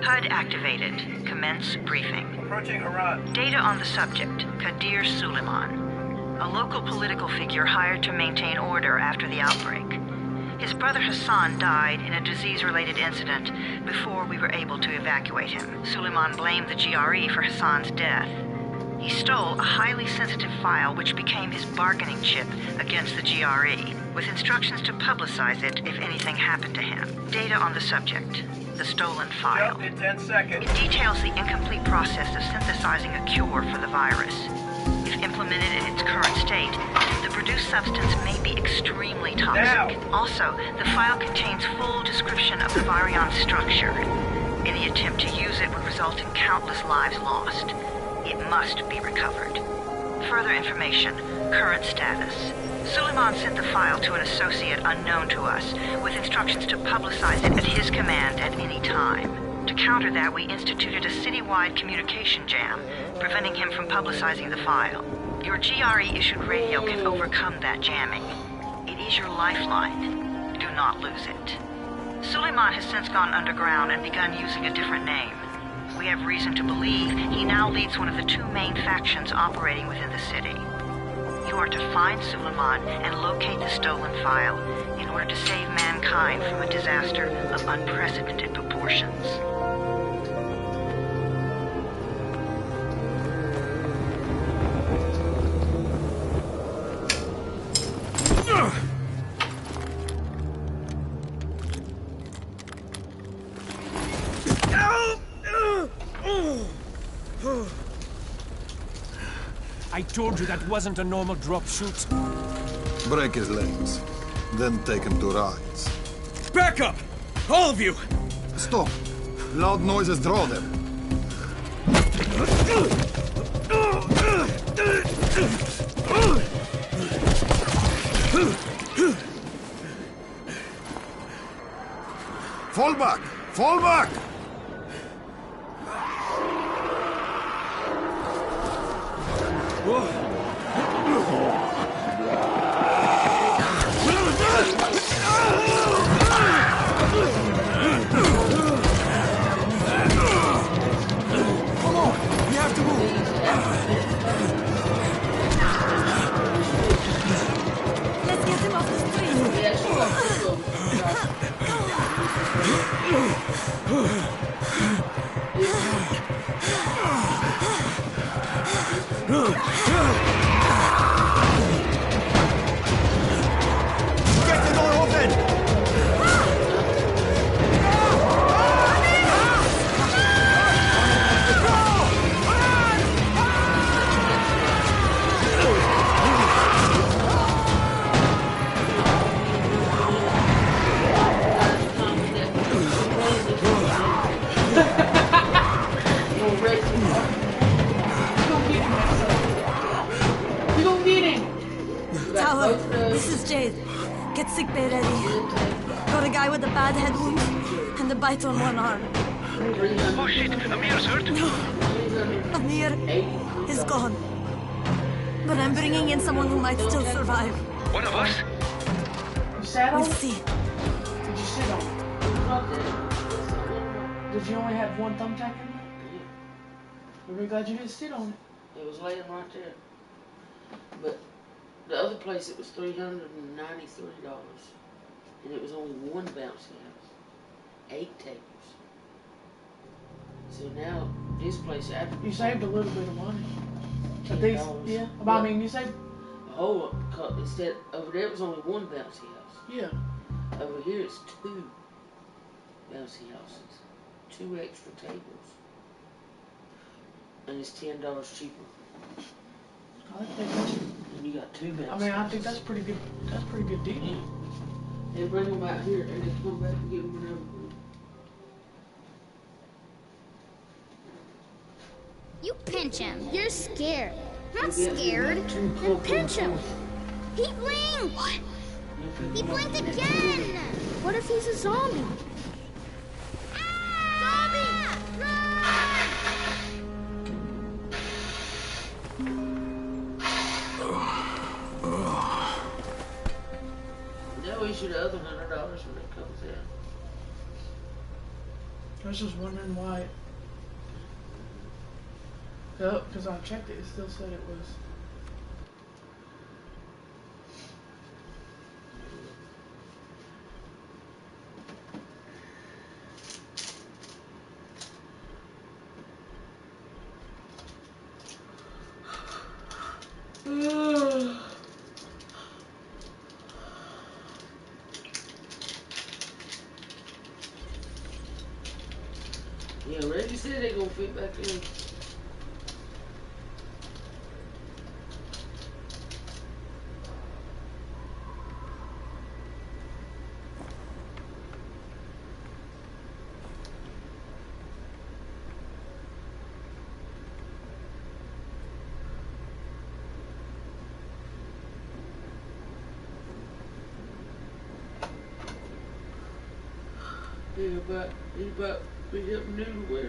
HUD activated. Commence briefing. Approaching Harad. Data on the subject, Kadir Suleiman. A local political figure hired to maintain order after the outbreak. His brother Hassan died in a disease-related incident before we were able to evacuate him. Suleiman blamed the GRE for Hassan's death. He stole a highly sensitive file which became his bargaining chip against the GRE, with instructions to publicize it if anything happened to him. Data on the subject, the stolen file. Jump in 10 seconds. It details the incomplete process of synthesizing a cure for the virus. If implemented in its current state, the produced substance may be extremely toxic. Now. Also, the file contains full description of the virion's structure. Any attempt to use it would result in countless lives lost. It must be recovered. Further information, current status. Suleiman sent the file to an associate unknown to us, with instructions to publicize it at his command at any time. To counter that, we instituted a citywide communication jam, preventing him from publicizing the file. Your GRE-issued radio can overcome that jamming. It is your lifeline. Do not lose it. Suleiman has since gone underground and begun using a different name. We have reason to believe he now leads one of the two main factions operating within the city. You are to find Suleiman and locate the stolen file in order to save mankind from a disaster of unprecedented proportions. I told you that wasn't a normal drop shoot. Break his legs, then take him to rides. Back up! All of you! Stop! Loud noises draw them. Fall back! Fall back! Let's get him off the Get the door open! Tower, this is Jade. Get sickbay ready. Got a guy with a bad head wound and a bite on one arm. Oh shit, Amir's hurt. Amir is gone. But I'm bringing in someone who might still survive. One of us? You sat on We'll it? see. Did you sit on it? Did you only have one thumbtack in there? Yeah. I'm really glad you didn't sit on it. It was laying right there. But the other place, it was $393. And it was only one bouncy house. 8 tables. So now, this place, after You saved a little bit of money. At these, $10. yeah. But I mean, you saved, Oh, instead, over there it was only one bouncy house. yeah. Over here it's 2 bouncy houses. 2 extra tables. And it's $10 cheaper. I think that's, And you got 2 bouncy I mean, I houses. think that's pretty good. That's a pretty good deal. Yeah. They bring them out here and they come back and get them whenever. You pinch him. You're scared. I'm not Yeah, you scared. got 2 Then club pinch him. ones. He blinked. What? You pick He them up. blinked again. What if he's a zombie? Zombie! Run! They'll issue the other $100 when it comes in. I was just wondering why. Because I checked it, it still said it was. Yeah, Reggie said they gonna fit back in. He about be helping new to wear.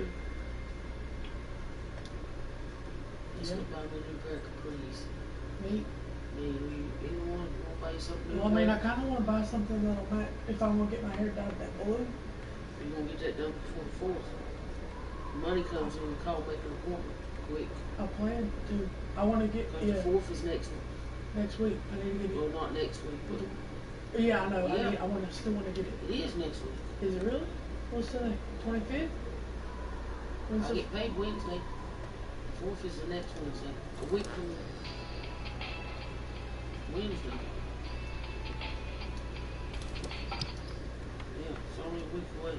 He's gonna buy me a new pair of capris. Me? Anyone want to buy you something new? Well, I mean, I kind of want to buy something that'll match if I'm gonna get my hair dyed that blue. You're gonna get that done before the 4th. Money comes in, call, make an appointment quick. I plan to. I want to get The 4th is next week. next week. I need to get Well, not next week, but it. Yeah, I know. Yeah. I want to still want to get it. it is next week. Is it really? What's today? 25th? When's I the- get paid Wednesday. 4th is the next Wednesday. A week from Wednesday. Yeah, it's only a week away.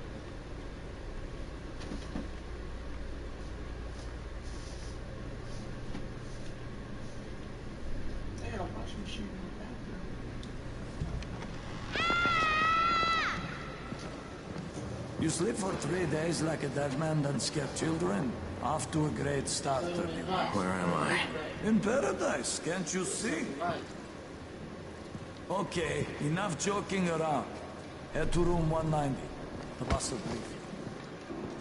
They got a washing machine in the bathroom. You sleep for 3 days like a dead man, then scare children. Off to a great start, 31. Where am I? In paradise, can't you see? Right. Okay, enough joking around. Head to room 190. The boss will brief you.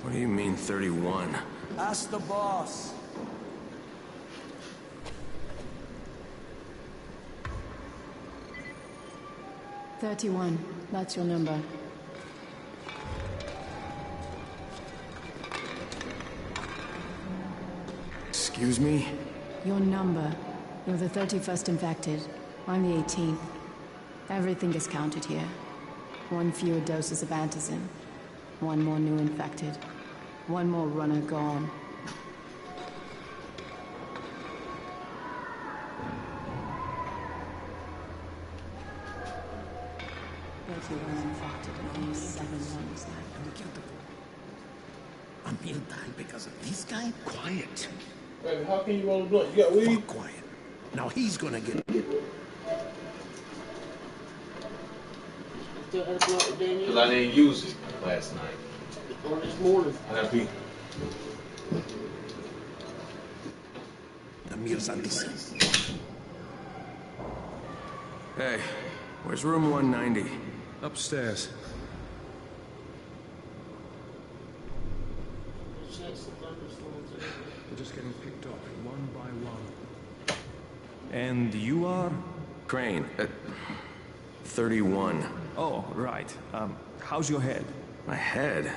What do you mean, 31? Ask the boss. "31. That's your number. Excuse me? Your number. You're the 31st infected. I'm the 18th. Everything is counted here. 1 fewer doses of antizin. 1 more new infected. 1 more runner gone. Infected and only 7 runners left. Emil died because of this guy? Quiet. Baby, how can you roll a blunt? You got weed? Fuck quiet. Now he's gonna get... Still had a blunt with Daniel? Because I didn't use it last night. Or this morning. I gotta be... Emil's on this. Hey, where's room 190? Upstairs. We're just getting picked up one by one. And you are? Crane, 31. Oh, right. How's your head? My head?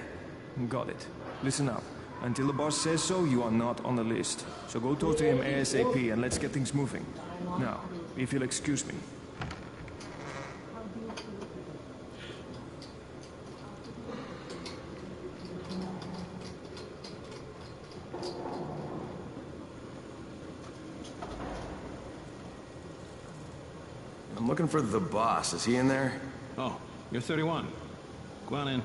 Got it. Listen up. Until the boss says so, you are not on the list. So go talk to him ASAP and let's get things moving. Now, if you'll excuse me. I'm looking for the boss. Is he in there? Oh, you're 31. Go on in.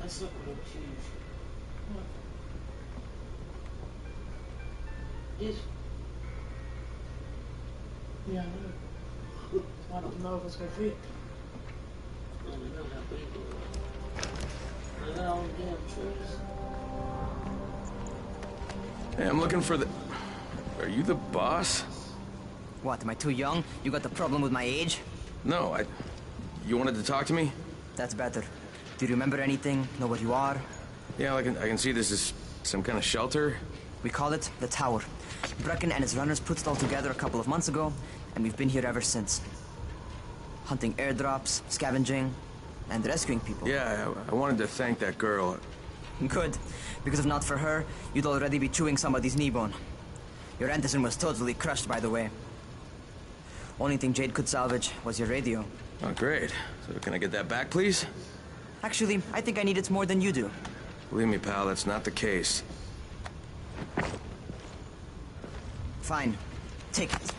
That's not what I'm choosing. What? This. Yeah, I know. I don't know if it's gonna fit. I don't know how big it is. I got all the damn trees. Hey, I'm looking for the... Are you the boss? What, am I too young? You got the problem with my age? No, You wanted to talk to me? That's better. Do you remember anything? Know where you are? Yeah, I can see this is some kind of shelter. We call it the Tower. Brecken and his runners put it all together a couple of months ago, and we've been here ever since. Hunting airdrops, scavenging, and rescuing people. Yeah, I wanted to thank that girl. Good, because if not for her, you'd already be chewing somebody's knee bone. Your Anderson was totally crushed, by the way. Only thing Jade could salvage was your radio. Oh, great. So can I get that back, please? Actually, I think I need it more than you do. Believe me, pal, that's not the case. Fine. Take it.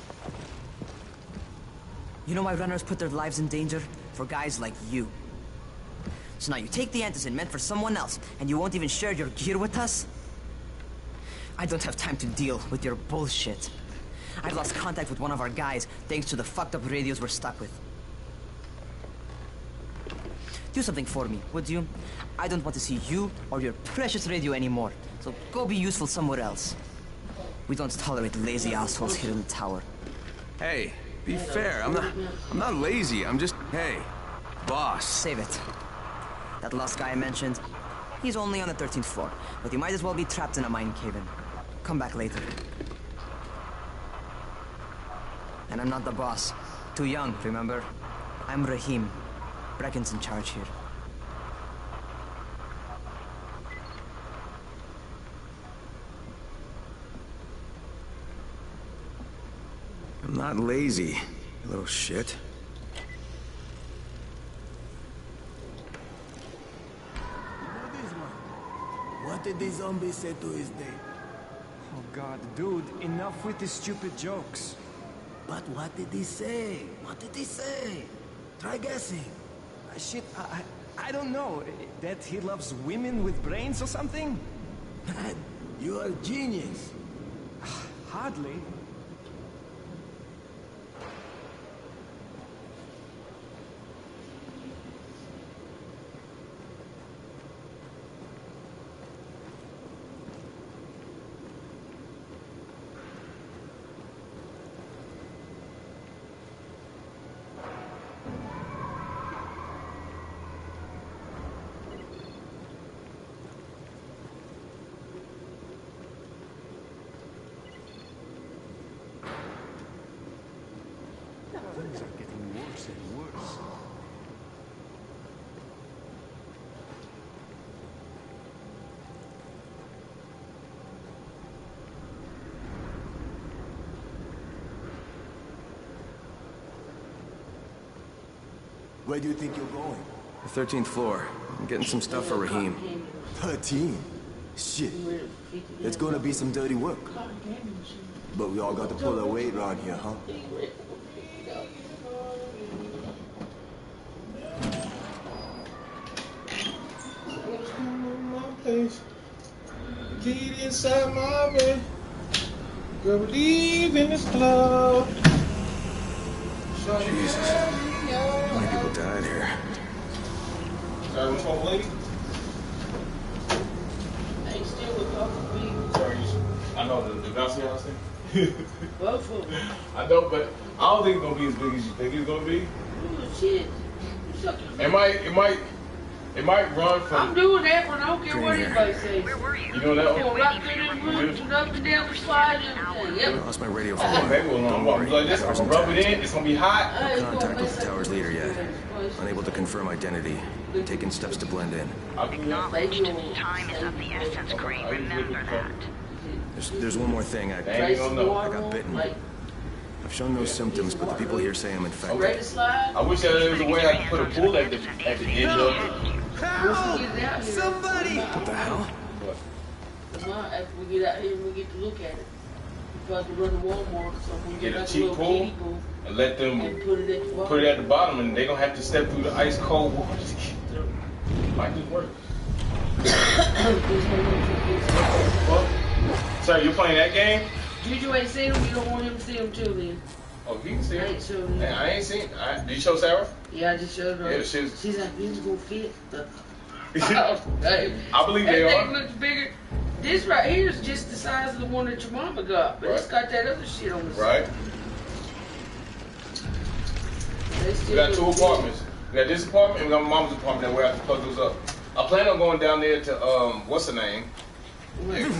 You know why runners put their lives in danger? For guys like you. So now you take the Anderson meant for someone else, and you won't even share your gear with us? I don't have time to deal with your bullshit. I've lost contact with one of our guys thanks to the fucked up radios we're stuck with. Do something for me, would you? I don't want to see you or your precious radio anymore, so go be useful somewhere else. We don't tolerate lazy assholes here in the tower. Hey, be fair. I'm not lazy. I'm just, hey, boss. Save it. That last guy I mentioned, he's only on the 13th floor, but he might as well be trapped in a mine cave-in. Come back later. And I'm not the boss. Too young, remember? I'm Rahim. Brecken's in charge here. I'm not lazy, you little shit. What did the zombie say to his date? Oh god, dude, enough with these stupid jokes. But what did he say? What did he say? Try guessing. Shit, I don't know. That he loves women with brains or something? Man, you are a genius. Hardly. Things are getting worse and worse. Where do you think you're going? The 13th floor. I'm getting some stuff for Rahim. 13? Shit. It's gonna be some dirty work. But we all got to pull our weight around here, huh? Get inside my bed. Girl, believe in this club. Jesus. How many people died here? Sorry, what's wrong, lady? They still with Uncle Sorry, I know the bouncy house thing. Both of them. I know, but I don't think it's gonna be as big as you think it's gonna be. Ooh, shit. It might run from. I'm doing that one. I don't care what anybody says. Where were you? You know that I'm one? right through them rooms and up and down the slide and everything. I Yep. lost my radio for a while. Okay, well, Don't worry. like this. I'm gonna rub it in. It's gonna be hot. No contact with the tower's leader yet. Unable to confirm identity. Taking steps to blend in. Acknowledged. Time is of the essence, Crane. Remember that. There's one more thing. I got bitten. I've shown no symptoms, but the people here say I'm infected. I wish there was a way I could put a pool at the end of it. Help! Somebody! What the hell? After we get out here and we get to look at it. If I could run to Walmart, so we Get a like cheap little pool kiddie pool and let them and put it at the bottom. put it at the bottom, and they don't have to step through the ice cold water to get through. Might just work. Well, sir, you playing that game? Juju ain't seen him. You don't want him to see him too, then. Oh, he can see I it. ain't showed him. Man, I ain't seen. Did you show Sarah? Yeah, I just showed her. Yeah, the shit's. She's like, these gonna fit. I believe they that are. thing looks bigger. This right here is just the size of the one that your mama got, but it's got that other shit on the Right. We got 2 apartments. We got this apartment and we got my mom's apartment that we have to plug those up. I plan on going down there to what's her name? You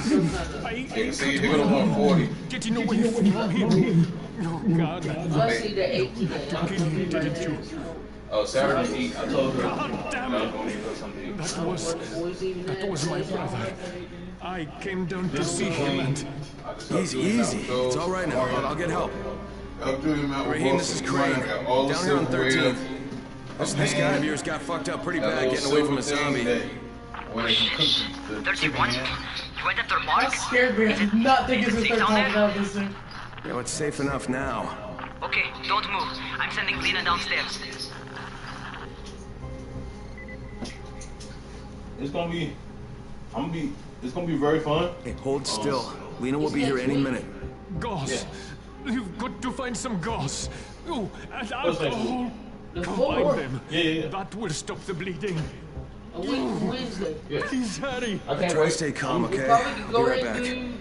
can see they're gonna want 40. Getting away from him. Oh God. I see the 18. Oh, Saturday eat. I told her. God damn it. That was my brother. I came down to see him and... Easy, easy. It's all right now. I'll get help. Raheem, this is Crane. Down here on 13th. This guy of yours got fucked up pretty bad getting away from a zombie. 31? You went after Mark? That scared me. I did not think it was the third time about this thing. You know, it's safe enough now. Okay, don't move. I'm sending Lena downstairs. It's gonna be very fun. Hey, hold still. Lena will be here any minute. Gauze. You've got to find some gauze. Oh, and alcohol. Combine them. Yeah. That will stop the bleeding. A week from Wednesday. Please hurry. Try to stay calm, okay? We probably could I'll go be right ahead back. and do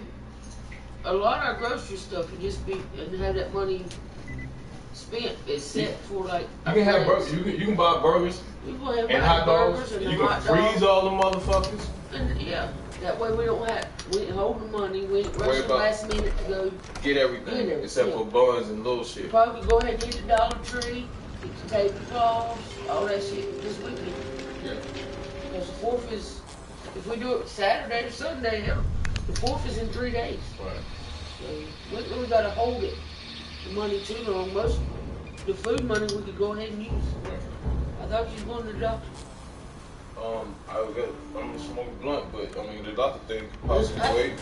a lot of our grocery stuff and just have that money spent. It's set for like. You can have burgers. You can buy burgers We go ahead and hot dogs. and You can freeze all the motherfuckers. And yeah, that way we don't hold the money. We ain't rushing last minute to go get everything except for buns and little shit. Probably could go ahead and hit the Dollar Tree, get the tablecloths, all that shit this weekend. Yeah. Because the 4th is, if we do it Saturday or Sunday, the 4th is in 3 days. Right. So we ain't really got to hold it, the money too long. Most the food money we could go ahead and use. Right. I thought you was going to the doctor. I'm gonna smoke a blunt, but I mean the doctor thing could possibly wait.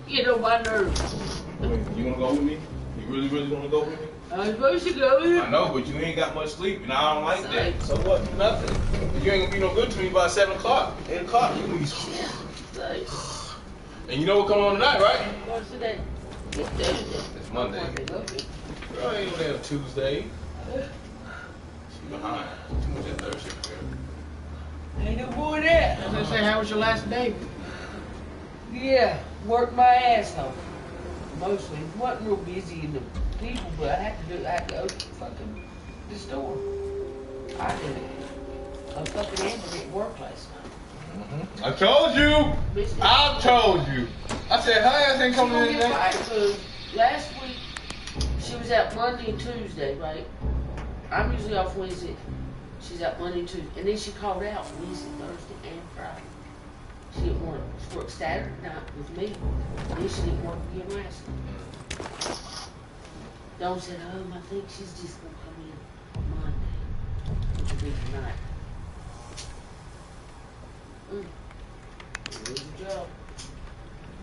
Get on my nerves. I mean, you wanna go with me? You really wanna go with me? I'm supposed to go with you. I know, but you ain't got much sleep, and I don't like that. So what? Nothing. You ain't gonna be no good to me by 7 o'clock, 8 o'clock. You gonna be. And you know what coming on tonight, right? What's today? It's Tuesday. It's Monday. Girl, ain't no damn Tuesday. She behind. Too much that third shit, girl. Ain't no more of that. I was gonna say, how was your last day? Yeah, worked my ass off. Mostly. Wasn't real busy in the people, but I had to go to fucking the store. I did it. I fucking Amber didn't work last night. I told you! I told you! I said, her ass ain't coming in there. Last week, she was out Monday and Tuesday, right? I'm usually off Wednesday. She's out Monday and Tuesday. And then she called out Wednesday, Thursday, and Friday. She didn't work. She worked Saturday night with me. And then she didn't work again last night. Dawn said, I think she's just going to come in Monday. Which will be tonight. Good job.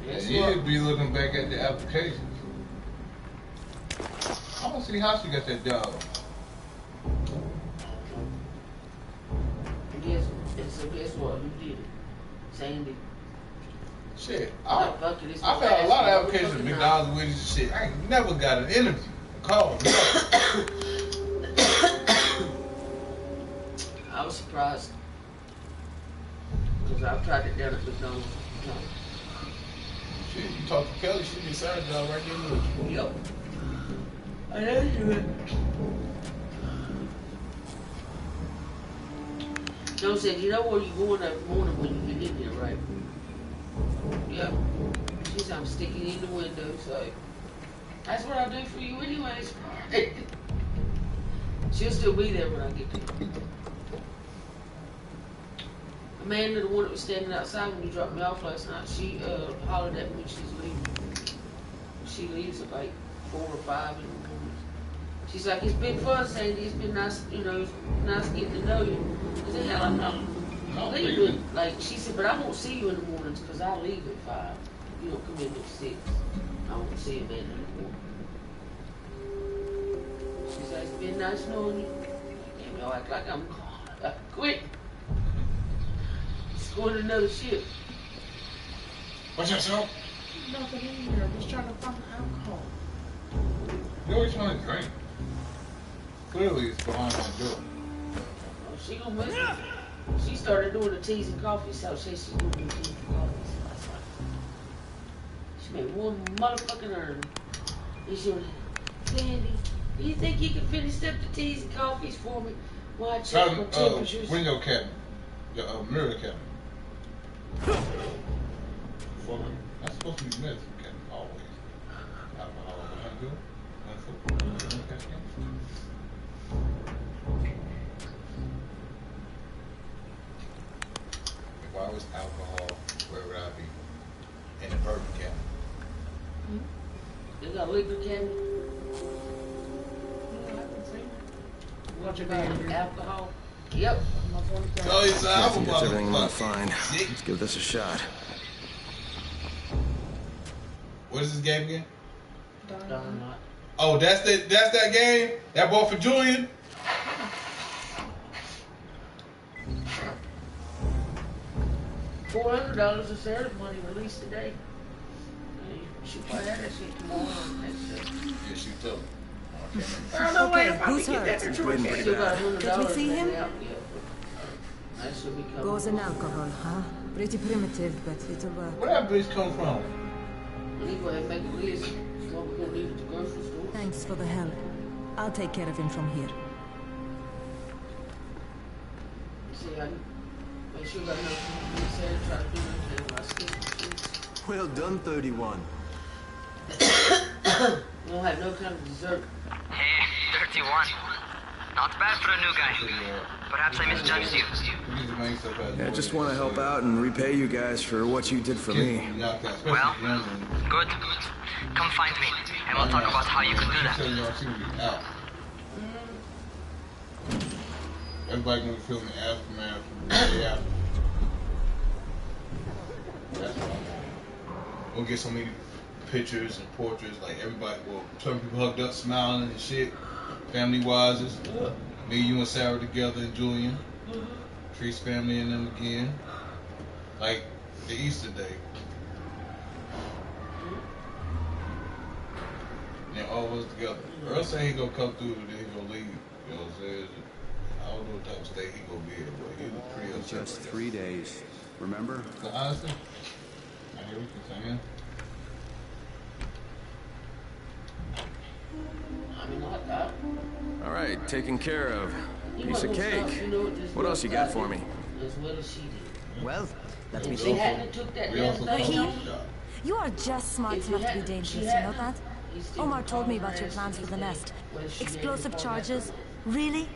Yeah, you'd be looking back at the applications. I want to see how she got that job. Guess what? Who did it? Sandy. Shit. I've had a lot of applications at McDonald's, Wendy's and shit. I ain't never got an interview. A call. I was surprised. Because I've tried it down at McDonald's. Shit, you talk to Kelly, she be signing job right there with you. Yep. I know she would. Joe said, you know where you're going that morning when you get in there, right? Yep. She said, I'm sticking in the window, so that's what I do for you anyways. She'll still be there when I get there. Amanda, the one that was standing outside when you dropped me off last night, she hollered at me when she's leaving. She leaves at like 4 or 5 in the morning. She's like, it's been fun, Sandy. It's been nice, nice getting to know you. I said, hell, I'm not leaving. Like, she said, but I won't see you in the mornings because I leave at 5. You don't come in at 6. I won't see Amanda in the morning. She's like, it's been nice knowing you. And I act like I'm quit. It's going to another ship. What's that, sir? Nothing in here. I'm just trying to find alcohol. You always trying to drink. Clearly, it's behind my door. Oh, she gonna miss me. She started doing the teas and coffee, so she's gonna do teas and coffee. So that's like, made one motherfucking earn. And she was like, Sandy, do you think you can finish up the teas and coffees for me while I check my temperatures? Window cabinet. Your mirror cabinet. That's supposed to be medicine cabinet, always. Alcohol, what I do? If I was alcohol, where would I be? In the bourbon cabinet. They got a liquor cabinet. What about alcohol? Yep. Oh, it's I think that's everything I'm gonna find. Let's give this a shot. What is this game again? Dynamite. Oh, that's that game? That bought for Julian? $400 of Sarah's money released today. She probably had that shit tomorrow or next day. Yeah, she told me. I don't know why who's hurt? Did we see him? Goes in alcohol, huh? Pretty primitive, but it'll work. Where that bitch come from? Anyway, make a list. So we're gonna leave it to the grocery store. Thanks for the help. I'll take care of him from here. See, I make sure that nothing said, try to do anything when I skip the streets. Well done, 31. We don't have no time to dessert. Hey, 31. Not bad for a new guy. Perhaps I misjudged you. Yeah, I just want to help out and repay you guys for what you did for me. Well, good. Come find me, and we'll talk about how you can do that. Everybody gonna be feeling the aftermath from the day after. That's what I want. We'll get so many pictures and portraits, like everybody, well, certain people hugged up, smiling and shit. Family-wise, me, you, and Sarah together, and Julian. Tree's family and them again. Like the Easter day. And then all of us together. Earl said he gonna come through and then he gonna leave. You know what I'm saying? I don't know what type of state he gonna be in, but he was pretty upset. Just 3 days. Remember? So honestly, I hear what you're saying. All right, taken care of. Piece of cake. What else you got for me? Well, let me She think. hadn't took that damn thing. You are just smart enough to be dangerous, you know that? Omar told me about your plans for the nest. Explosive charges? Really?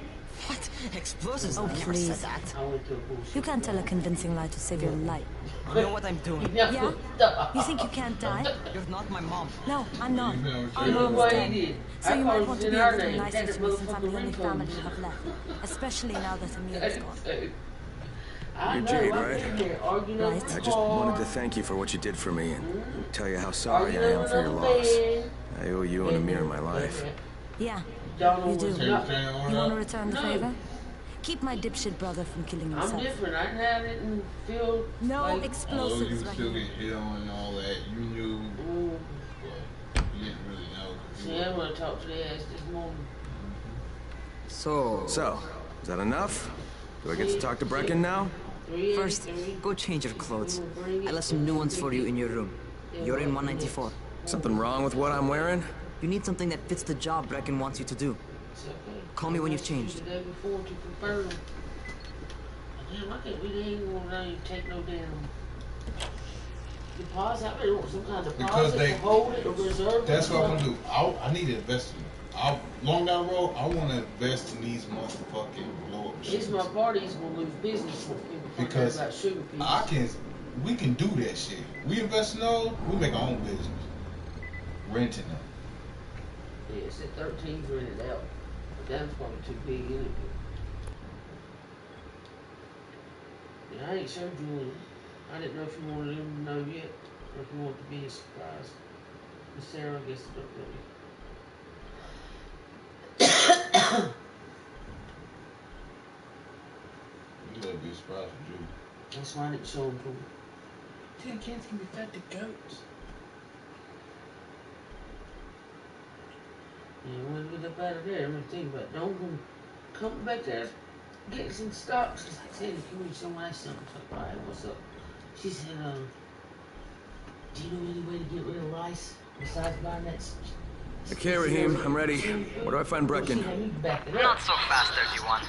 What? Explosives? Oh, I never please. said that. You can't tell a convincing lie to save your life. You know what I'm doing. Yeah? You think you can't die? You're not my mom. No, I'm not. Our mom's dead. So you might want to be a little nicer to me since I'm the only family you have left. Especially now that Amir's gone. You're Jade, right? Right. I just wanted to thank you for what you did for me and tell you how sorry I am for your loss. I owe you and Amir my life. Yeah, you do. You want to return the favor? Keep my dipshit brother from killing himself. I'm different. I didn't feel no like explosives. You still get hit on and all that. You knew, but you didn't really know. See, I want to talk to the ass this morning. So, is that enough? Do I get to talk to Brecken now? First, go change your clothes. I left some new ones for you in your room. You're in 194. Something wrong with what I'm wearing? You need something that fits the job Brecken wants you to do. Call me when you've changed. The day before to confirm. Damn, I can't really ain't gonna let you take no damn deposit. I really want some kind of deposit to hold it or reserve. That's what I'm gonna do. I need to invest in it. Long down the road, I want to invest in these motherfucking blow up machines. It's my party's gonna lose business for people because about sugar pieces. We can do that shit. We invest in those, we make our own business. Renting them. Yeah, it's at 13's rented out. But that's probably too big in it. Yeah, I ain't sure, Julian. I didn't know if you wanted him to know yet, or if you wanted to be a surprise. Miss Sarah, I guess, don't know you. You gotta be surprised with you. That's why I didn't show him to me. Tin cans can be fed to goats. Yeah, when we get up out of there, I'm gonna think about it. Don't come back there, get some stocks. She's like, Sandy, can we show my son? I was like, all right, what's up? She said, Do you know any way to get rid of Rice besides buying that? Okay, Rahim, I'm ready. Where do I find Brecken? Not so fast, 31.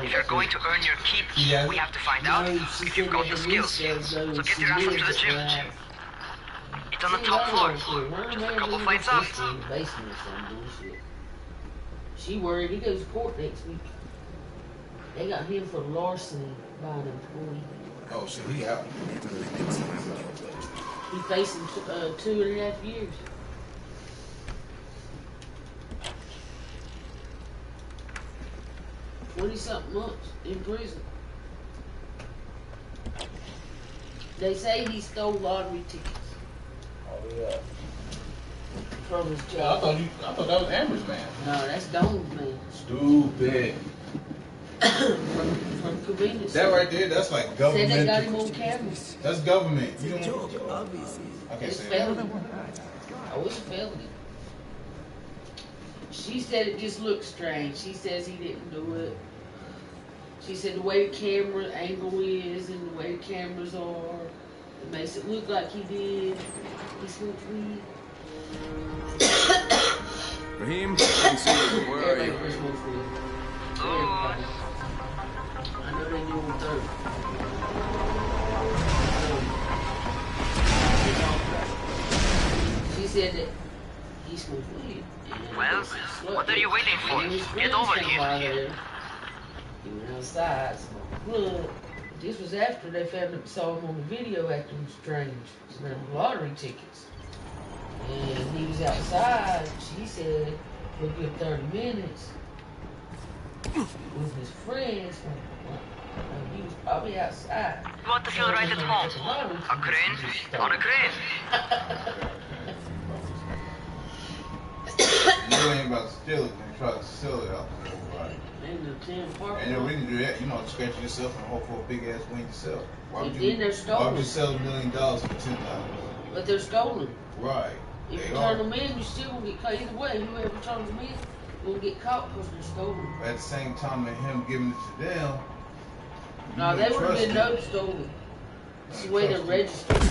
If you're going to earn your keep, we have to find out if you've got the skills. So get your ass up to the gym. It's on the top floor. Just a couple flights up. She worried. He goes to court next week. They got him for larceny buying a toy. Oh, so he out. He facing 2.5 years. $20-something months in prison. They say he stole lottery tickets. Oh yeah. From his Yeah, job. I thought that was Amber's man. No, that's Dawn's man. Stupid. From convenience. That right there, that's like government. Said they got him on camera. That's government. You don't. Obviously. I can't It's say felony. that. Oh, it's a felony. She said it just looked strange. She says he didn't do it. She said the way the camera angle is and the way the cameras are, it makes it look like he did. He smoked weed. Rahim, I can see you. Where are you? I know they knew him third. She said that he smoked weed. Well, what are you waiting for? Get over here. He went outside, smoked blood. This was after they saw him on the video acting strange, selling lottery tickets. And he was outside, she said, for a good 30 minutes with his friends. He was probably outside. You want to feel right at home? A crane on a crane. You ain't about to steal it and try to sell it out to everybody. And the reason to do that, you know, scratch yourself and hope for a big ass wing to sell. Why would you sell $1 million for $10? But they're stolen. Right. If you turn them in, you still gonna get caught. Either way, whoever turns them in will get caught because they're stolen. At the same time of him giving it to them, no, they would have been no stolen. It's the way they're registered.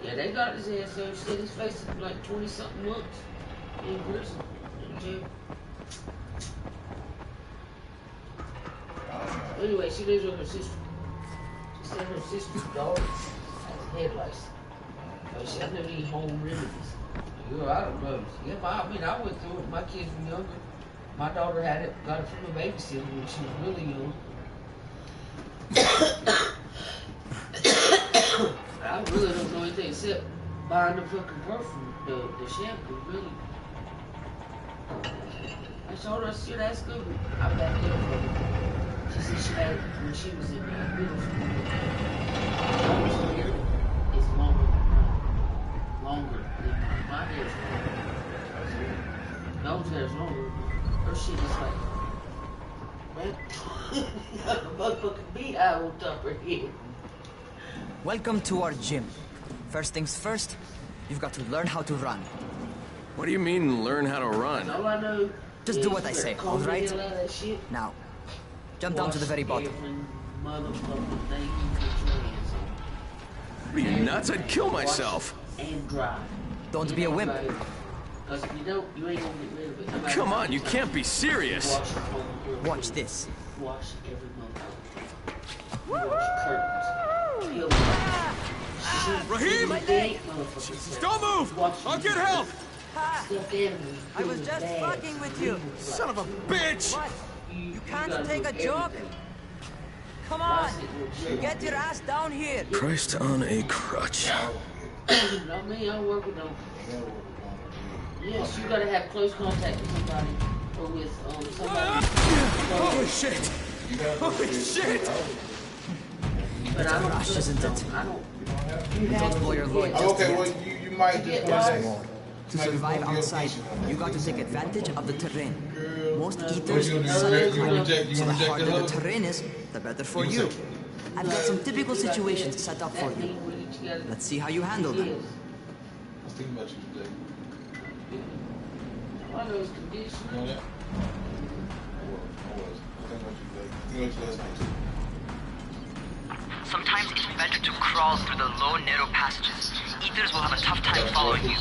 Yeah, they got his ass there. She said he's facing like 20-something months in prison, in jail. Anyway, she lives with her sister. She said her sister's daughter has head lice. She said, I've never eaten home remedies. Girl, I don't know. Yeah, I mean, I went through it when my kids were younger. My daughter had it, got it from a babysitter when she was really young. I really don't know anything except buying the fucking perfume, the shampoo, really. I told her, shit, that's good. I backed it up for her. She said she had it when she was in middle school. It's longer than my hair's longer. No's hair's longer. Her shit is like, a motherfucking beehive on top of her head. Welcome to our gym. First things first, you've got to learn how to run. What do you mean, learn how to run? All I know Just do what I say, all right? Now, jump down to the very bottom. Are you nuts? I'd kill myself. And drive. Don't be a wimp. Because if you don't, you ain't gonna get rid of it. Come on, you can't be serious. Watch this. Wash every month. Wash curtains. Peel Rahim! Don't move! I'll get help! I was just fucking with you. Son of a bitch! What? You can't take a joke? Come on! Get your ass down here! Christ on a crutch. Not me, I'll work with them. Yes, you gotta have close contact with somebody. Or with somebody. Holy shit! Holy shit! But I don't Rush, isn't it? I don't. Don't blow your load just Okay, yet. well, you might just want to To survive outside, you got to take advantage of the terrain. Most eaters You suck gonna at climbing, reject so the harder the the hug? terrain is, the better for you. I've got some typical situations set up for you. Let's see how you handle them. I was thinking about you today. One of those conditions. You know that? I was. I was thinking about you today. Thinking about you last night. Sometimes it's better to crawl through the low, narrow passages. Eaters will have a tough time following you.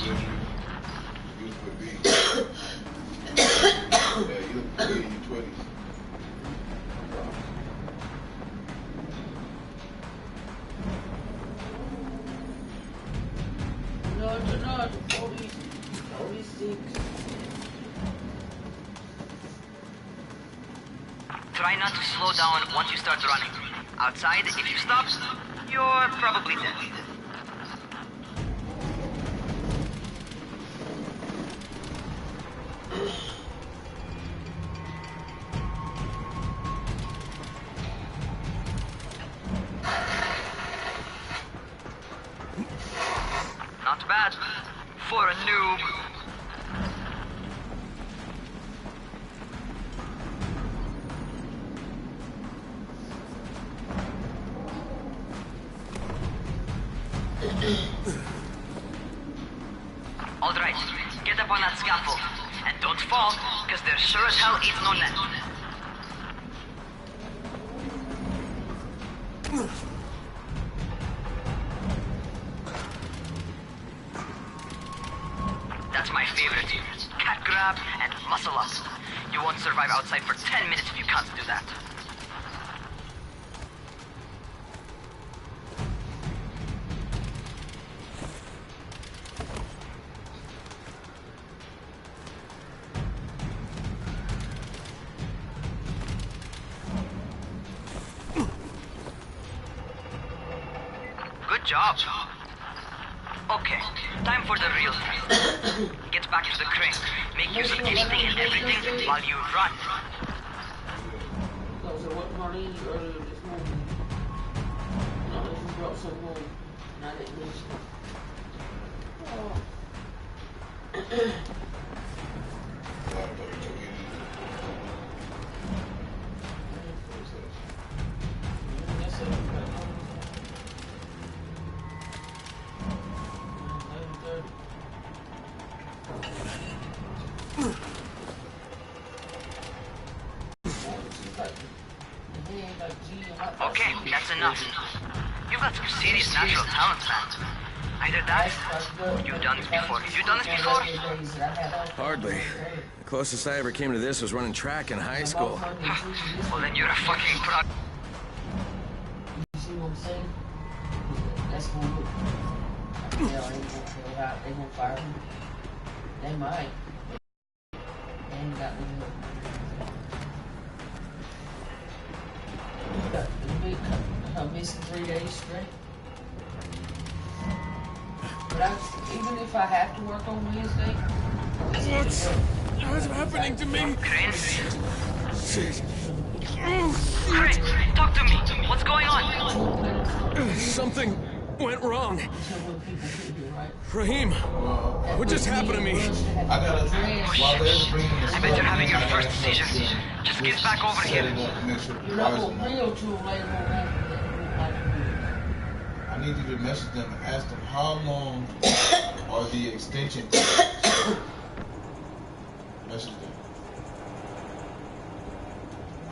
Try not to slow down once you start running. Outside, if you stop, you're probably dead. Not bad for a noob. All right, get up on that scaffold. And don't fall, because there sure as hell ain't no net. That's my favorite. Cat grab and muscle up. You won't survive outside for 10 minutes if you can't do that. Good job. Okay, time for the real test. Get back to the crane. Make use of anything and everything while you run. Because I wasn't running earlier this morning. No, you brought some home. And I didn't mention it. Okay, that's enough. You've got some serious natural talent, man. Either that, or you've done this before. You done this before? Hardly. The closest I ever came to this was running track in high school. Well, then you're a fucking pro. You see what I'm saying? That's cool. Yeah, they won't kill out. They won't fire him. They might. They ain't got no help. I'm missing 3 days straight. But even if I have to work on Wednesday, What's happening to me? Chris, talk to me. What's going on? Something went wrong. Rahim, what just happened to me? I bet you're having your first seizure. Just get back over here. You're not going to real to him later on. I need you to message them and ask them how long are the extensions. Message them.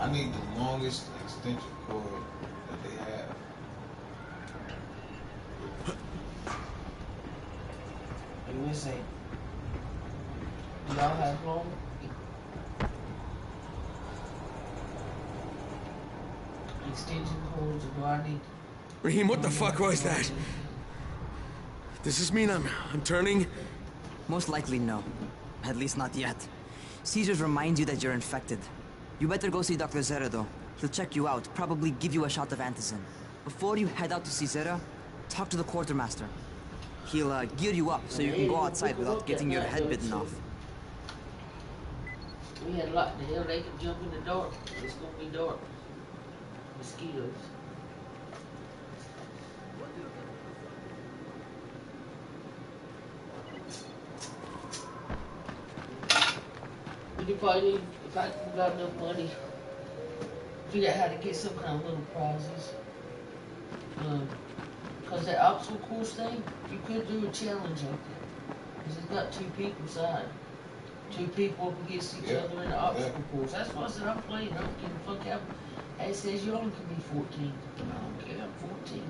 I need the longest extension cord that they have. Hey, listen. Do y'all have long? Extension cords, or do I need? Rahim, what the fuck was that? Does this mean I'm turning? Most likely no. At least not yet. Seizures remind you that you're infected. You better go see Dr. Zere though. He'll check you out, probably give you a shot of antizin. Before you head out to see Zere, talk to the quartermaster. He'll gear you up so you can go outside without getting your head bitten off. We had a lot in the hell. They can jump in the dark. It's gonna be dark. Mosquitoes. You probably need, if I got enough money, figure out how to get some kind of little prizes. Because that obstacle course thing, you could do a challenge up there. Because it's got 2 people side. 2 people up against each other in the obstacle course. That's why I said I'm playing. I'm getting the fuck out. It says you only can be 14. I don't care. I'm 14. 14.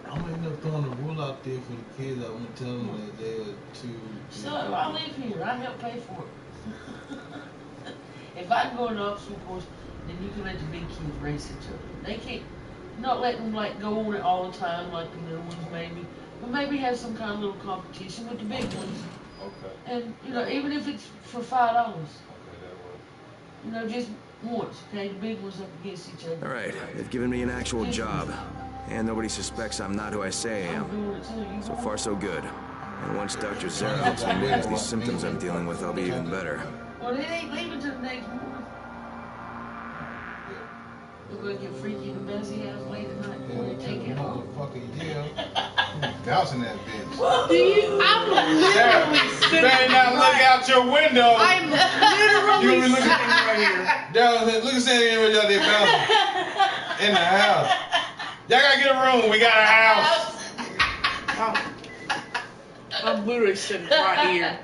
I'm gonna end up throwing a rule out there for the kids. I won't tell them that they're too. So I live here. I help pay for it. If I can go in the obstacle course, then you can let the big kids race each other. They can't, not let them like go on it all the time like the little ones maybe, but maybe have some kind of little competition with the big ones. Okay. And you know, even if it's for $5. Okay, that works. You know, just once, okay? The big ones up against each other. All right, they've given me an actual job, and nobody suspects I'm not who I say I am. So far, so good. And once Dr. Zara helps me manage these symptoms I'm dealing with, I'll be even better. Well, it ain't leaving till the next morning. We're gonna get freaky in the Bessie house late at night before they take it home. Fucking yeah. Bouncing that bitch. What do you? I'm literally You better not look out your window. I'm literally You be looking at me right here. Look at Sandy right out there bouncing. In the house. Y'all gotta get a room. We got a house. I'm literally sitting right here.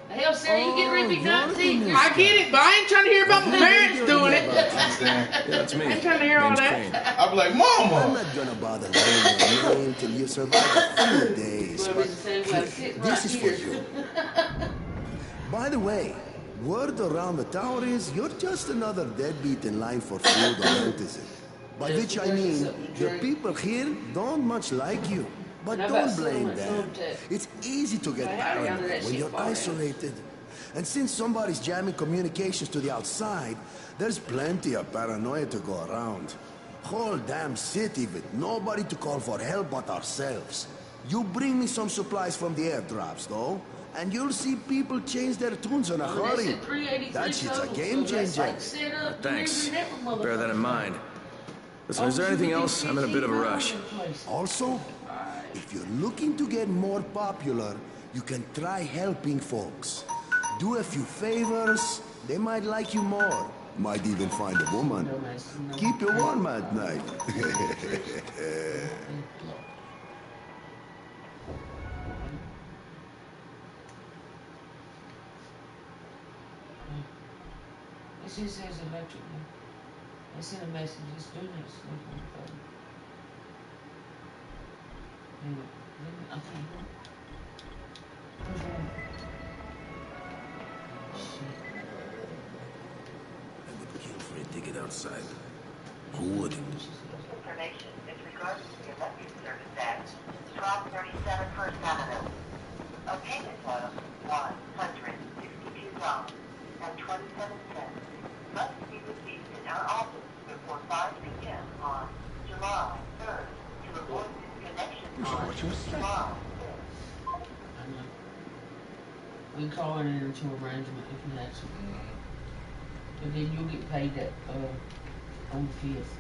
Hell, Sarah, you get Rippy Nazi. I get it, but I ain't trying to hear about my parents doing it. Yeah, that's me. I ain't trying to hear all Name's that. Crane. I'll be like, Mama. I'm not gonna bother learning your name till you survive a few days. But this is for you. By the way, word around the tower is you're just another deadbeat in line for food or antizin. By which I mean, the people here don't much like you. But don't blame them. It's easy to get paranoid when you're isolated. And since somebody's jamming communications to the outside, there's plenty of paranoia to go around. Whole damn city with nobody to call for help but ourselves. You bring me some supplies from the airdrops, though, and you'll see people change their tunes in a hurry. That shit's a game changer. Thanks. Bear that in mind. Listen, is there anything else? I'm in a bit of a rush. Also, if you're looking to get more popular, you can try helping folks. Do a few favors, they might like you more. Might even find a woman. Keep you warm at night. It just says electric. I sent a message, just do this. I would kill for a ticket outside. Who wouldn't? Information is regarding the electric service at Strong 37 First Avenue. A payment of $162.27 must be received in our office before 5 p.m. on July 3rd to avoid disconnection on July 5th. We can call it an into arrangement if you have to. But then you'll get paid that on the 5th.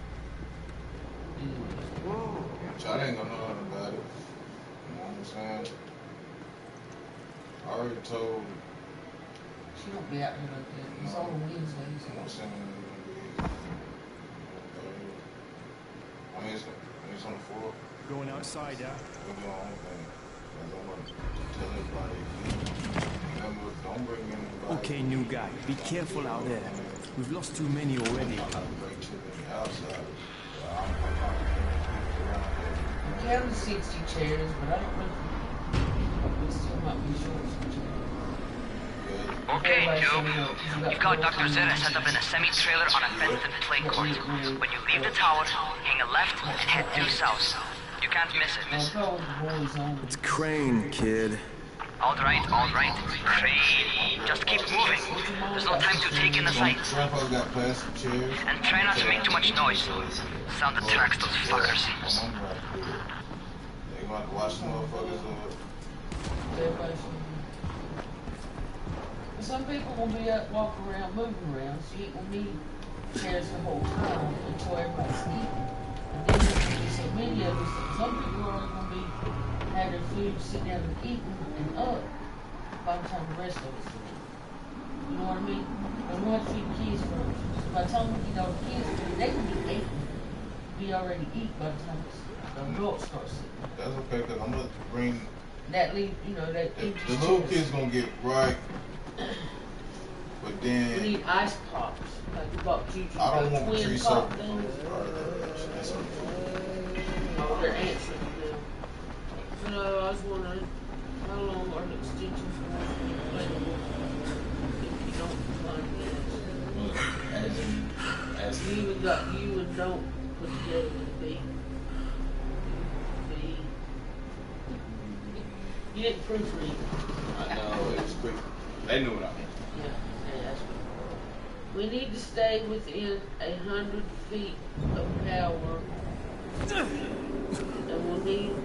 Child ain't gonna know nothing about it. You know what I'm saying? I already told. She don't be out here like that. It's all on Wednesdays. You know what I'm saying? I mean, it's on the floor. Going outside, yeah? We'll do our own thing. I'm gonna tell everybody. Remember, don't bring anybody. Okay, new guy. Be careful out there. We've lost too many already. We counted 60 chairs, but I don't know if we still might be short some chairs. Okay, Joe. You've got Dr. Zera set up in a semi-trailer on a fenced and play court. When you leave the tower, hang a left and head due south. You can't miss it. It's Crane, kid. All right. Crane. Just keep moving. There's no time to take in the sights. And try not to make too much noise. Sound attracts those fuckers. They want to watch the motherfuckers Some people will be up, walking around, moving around, so you will need chairs the whole time until everybody's eating. And then there's going to be so many of us that some people are going to be having food, sitting down and eating and up by the time the rest of us do. You know what I mean? And we have to feed the kids first. So by the time we get all the kids food, they can be eating. Be already eat by the time the adults start sitting. That's okay, because I'm going to bring. That leave, you know, that. The little kids going to get right. But then we need ice pops. Like you bought Juju. I don't want twin tree pop soap. things. That's okay. Oh, they're answering now. You know, I was wondering how long are the extensions going to be available if you don't find the answer. You even got you and don't put together with B. You didn't proofread. I know, it was quick. They knew what I meant. Yeah, that's good. We need to stay within 100 feet of power. And we'll need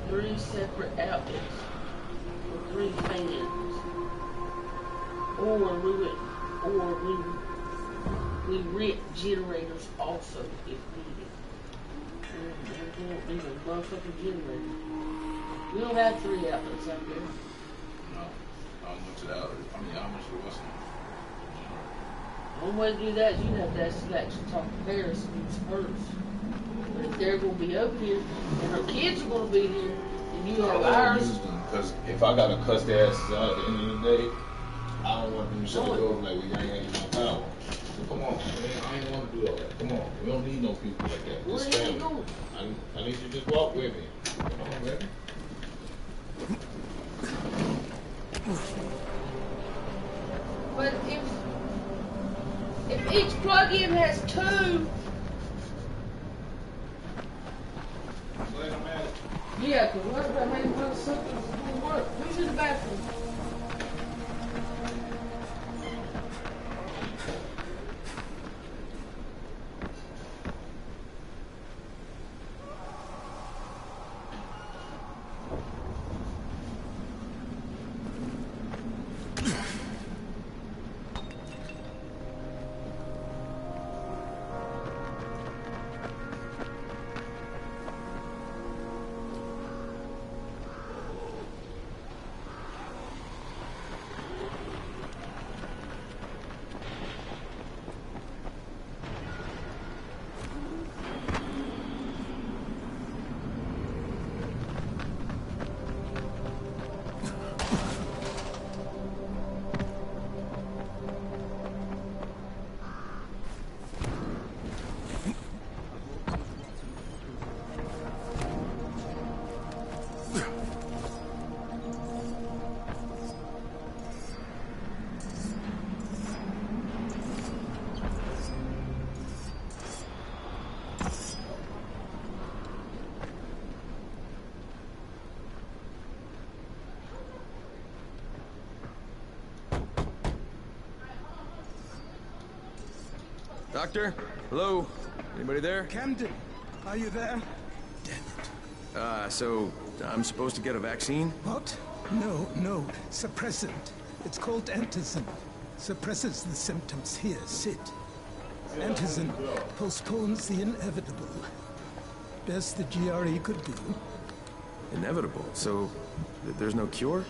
3 separate outlets for 3 fans. Or we rent generators also if needed. We don't need a motherfucking generator. We don't have 3 outlets out there. No. How much of the outlet? I mean, how much it was? The only way to do that is you have to actually talk to Paris and use hers. But if they're going to be up here and her kids are going to be here and you have ours. Because if I got to cuss their asses out at the end of the day, I don't want them to shut the door like we ain't got no power. So come on, man. I ain't want to do all that. Come on. We don't need no people like that. Where Just are you family. going? I need you to just walk with me. Come on, baby. But if each plug-in has 2, yeah, because what about maybe something will work? Who's in the bathroom? Doctor? Hello? Anybody there? Camden, are you there? Damn it. So I'm supposed to get a vaccine? What? No. Suppressant. It's called Antizin. Suppresses the symptoms. Here, sit. Antizin postpones the inevitable. Best the GRE could do. Inevitable? So there's no cure?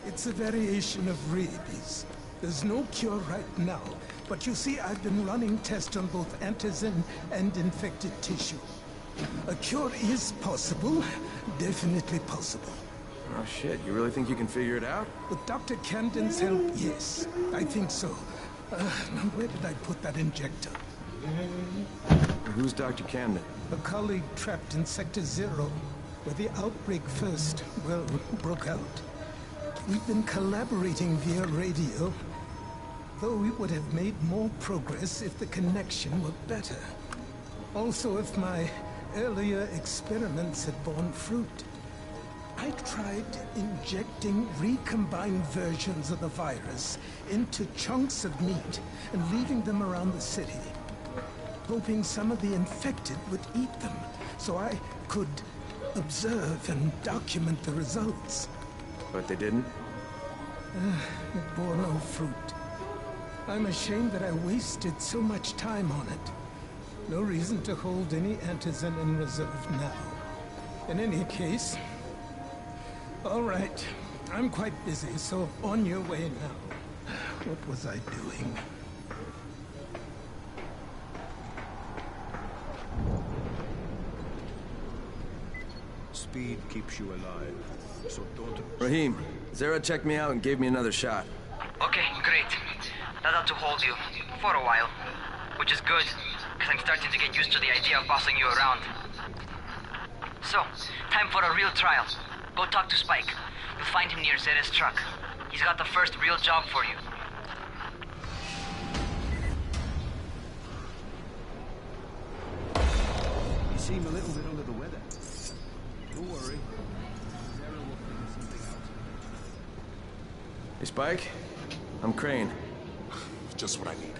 It's a variation of rabies. There's no cure right now. But you see, I've been running tests on both Antizin and infected tissue. A cure is possible. Definitely possible. Oh shit, you really think you can figure it out? With Dr. Camden's help, yes. I think so. Now where did I put that injector? Who's Dr. Camden? A colleague trapped in Sector 0, where the outbreak first, well, broke out. We've been collaborating via radio, though we would have made more progress if the connection were better. Also, if my earlier experiments had borne fruit. I tried injecting recombined versions of the virus into chunks of meat and leaving them around the city, hoping some of the infected would eat them, so I could observe and document the results. But they didn't? It bore no fruit. I'm ashamed that I wasted so much time on it. No reason to hold any Antizin in reserve now. In any case, all right, I'm quite busy, so on your way now. What was I doing? speed keeps you alive. So don't... Rahim, Zara checked me out and gave me another shot. Okay, great. That ought to hold you. For a while. Which is good, because I'm starting to get used to the idea of bossing you around. So, time for a real trial. Go talk to Spike. You'll find him near Zera's truck. He's got the first real job for you. You seem a little bit under the weather. Don't worry. Zara will figure something out. Hey, Spike. I'm Crane. Just what I need.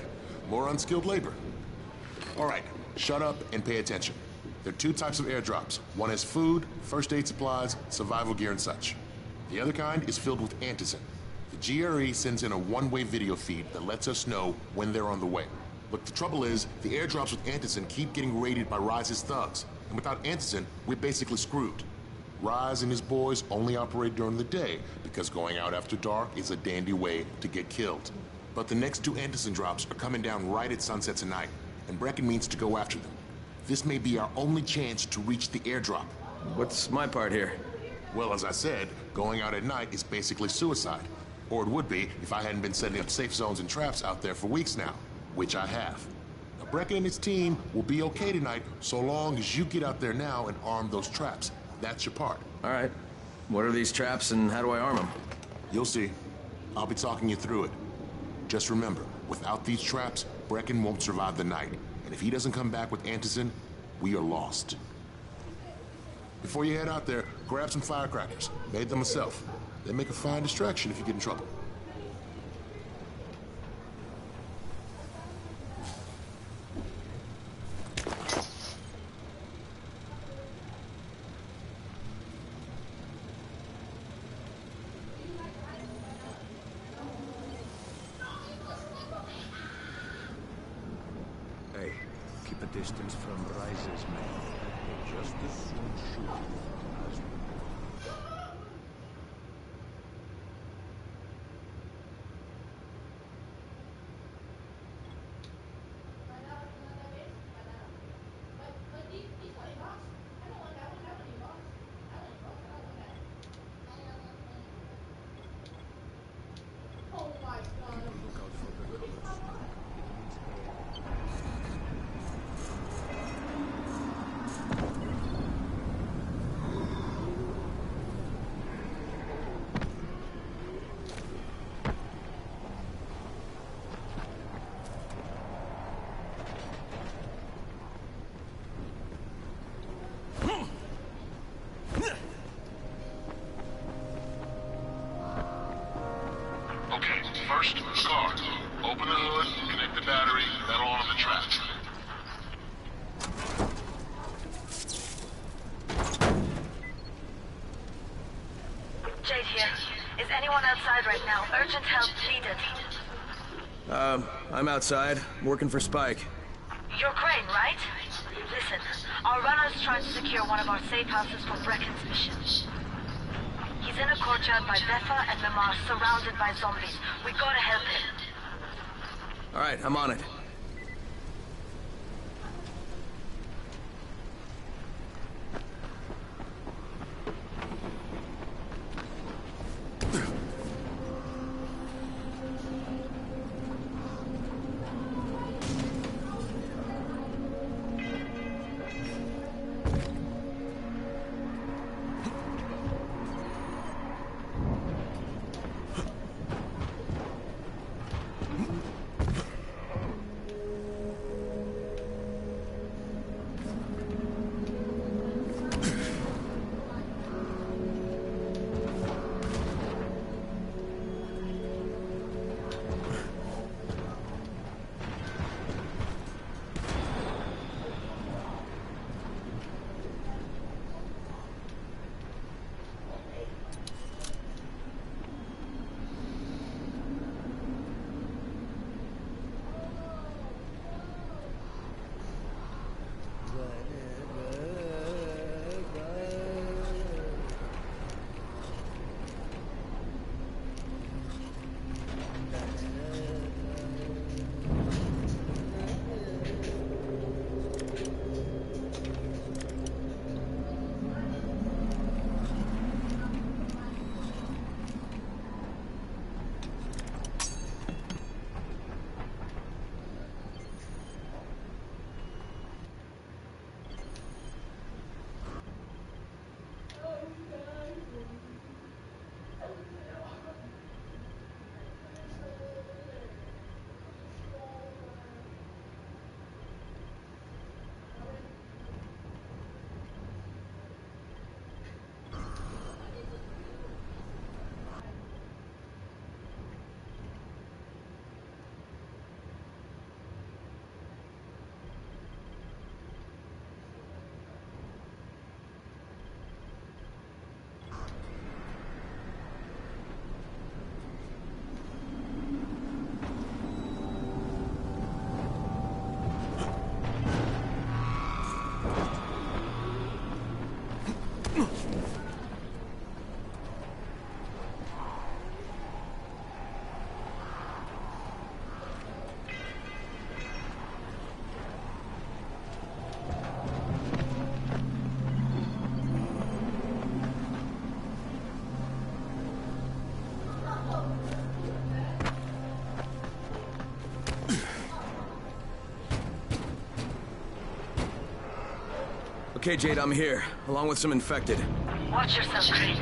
More unskilled labor. All right, shut up and pay attention. There are two types of airdrops. One is food, first aid supplies, survival gear and such. The other kind is filled with antizin. The GRE sends in a one-way video feed that lets us know when they're on the way. Look, the trouble is, the airdrops with antizin keep getting raided by Rais's thugs. And without antizin, we're basically screwed. Rais and his boys only operate during the day because going out after dark is a dandy way to get killed. But the next two antizin drops are coming down right at sunset tonight, and Brecken means to go after them. This may be our only chance to reach the airdrop. What's my part here? Well, as I said, going out at night is basically suicide. Or it would be if I hadn't been setting up safe zones and traps out there for weeks now, which I have. Now, Brecken and his team will be okay tonight so long as you get out there now and arm those traps. That's your part. All right. What are these traps and how do I arm them? You'll see. I'll be talking you through it. Just remember, without these traps, Brecken won't survive the night. And if he doesn't come back with antizin, we are lost. Before you head out there, grab some firecrackers. Made them myself. They make a fine distraction if you get in trouble. Hey, keep a distance from Rais's men. They just as soon shoot you as we do. First, the car. Open the hood, connect the battery, that'll arm the traps. Jade here. Is anyone outside right now? Urgent help needed. I'm outside, working for Spike. You're Crane, right? Listen, our runner's trying to secure one of our safe houses for Brecken's mission. He's in a courtyard by Vefa and Mimar, surrounded by zombies. We gotta help him. All right, I'm on it. Okay, Jade, I'm here, along with some infected. Watch yourself, Crane.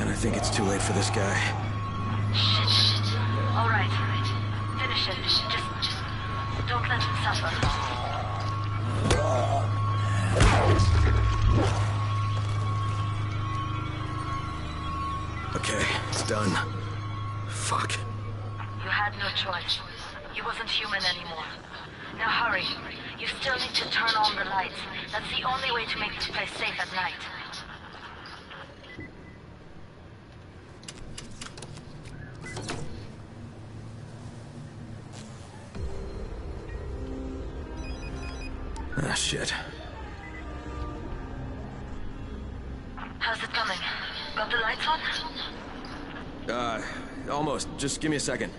I think it's too late for this guy. Shit. All right. Finish it. Just don't let him suffer. Okay, it's done. Fuck. You had no choice. He wasn't human anymore. Now hurry. You still need to turn on the lights. That's the only way to make this place safe at night. Ah, shit. How's it coming? Got the lights on? Almost. Just give me a second.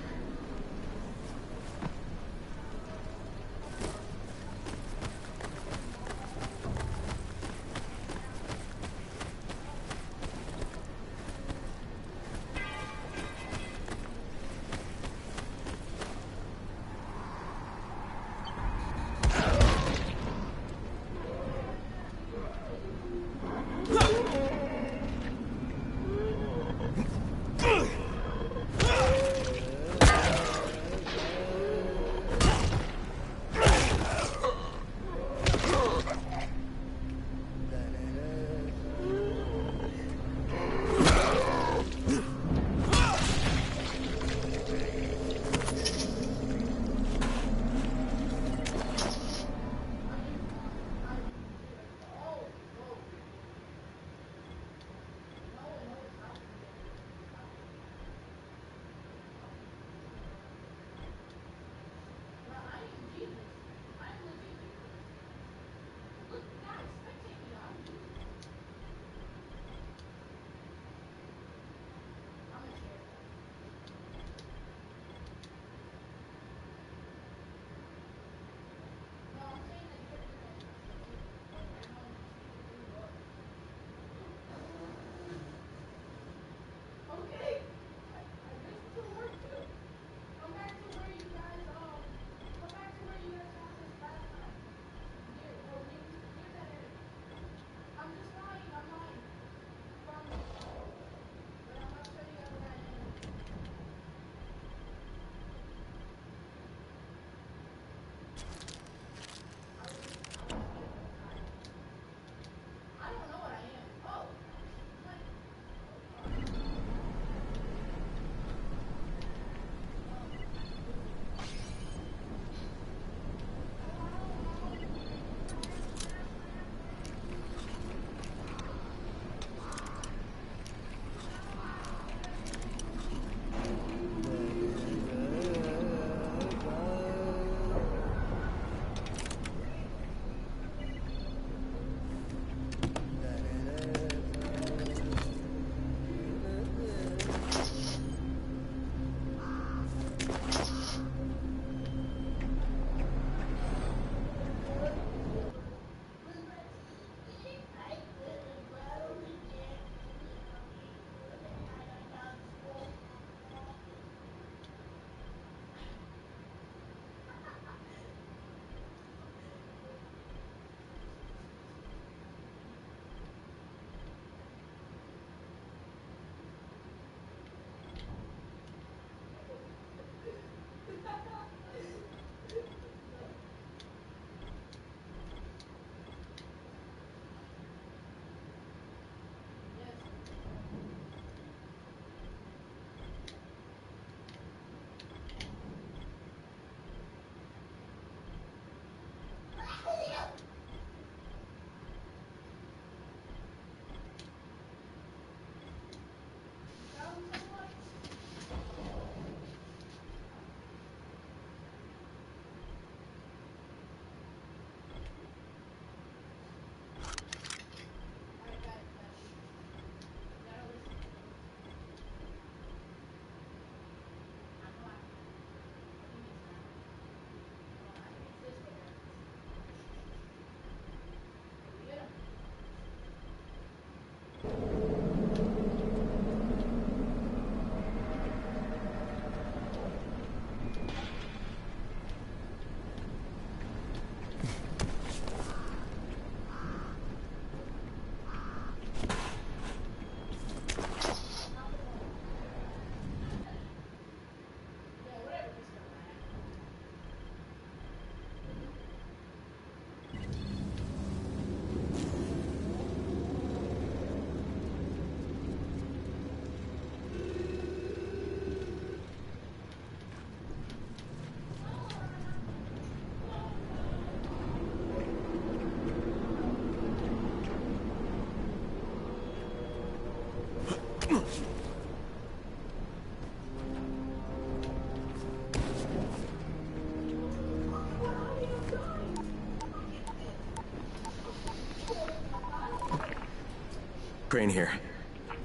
Crane here.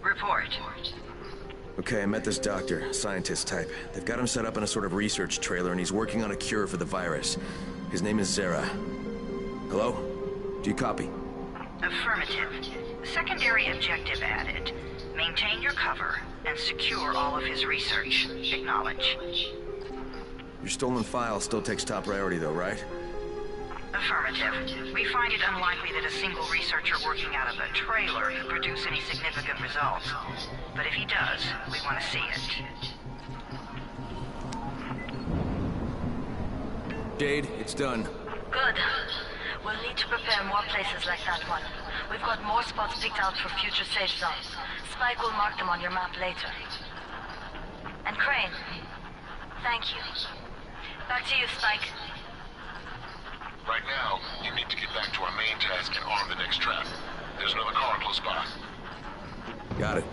Report. Okay, I met this doctor, scientist type. They've got him set up in a sort of research trailer, and he's working on a cure for the virus. His name is Zere. Hello? Do you copy? Affirmative. Secondary objective added. Maintain your cover and secure all of his research. Acknowledge. Your stolen file still takes top priority though, right? Affirmative. We find it unlikely that a single researcher working out of a trailer could produce any significant results. But if he does, we want to see it. Jade, it's done. Good. We'll need to prepare more places like that one. We've got more spots picked out for future safe zones. Spike will mark them on your map later. And Crane, thank you. Back to you, Spike. Right now, you need to get back to our main task and arm the next trap. There's another car close by. Got it.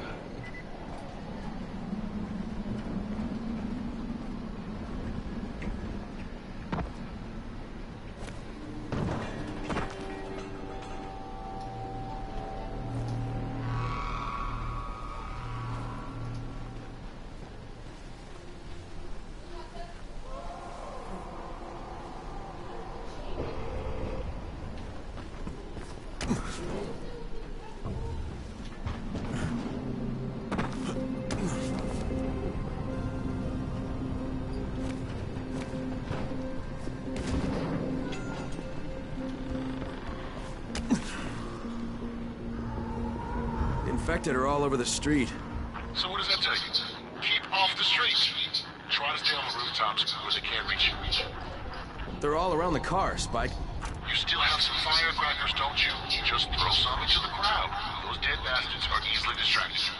Infected are all over the street. So what does that tell you? Keep off the streets. Try to stay on the rooftops where they can't reach you. They're all around the car, Spike. You still have some firecrackers, don't you? Just throw some into the crowd. Those dead bastards are easily distracted.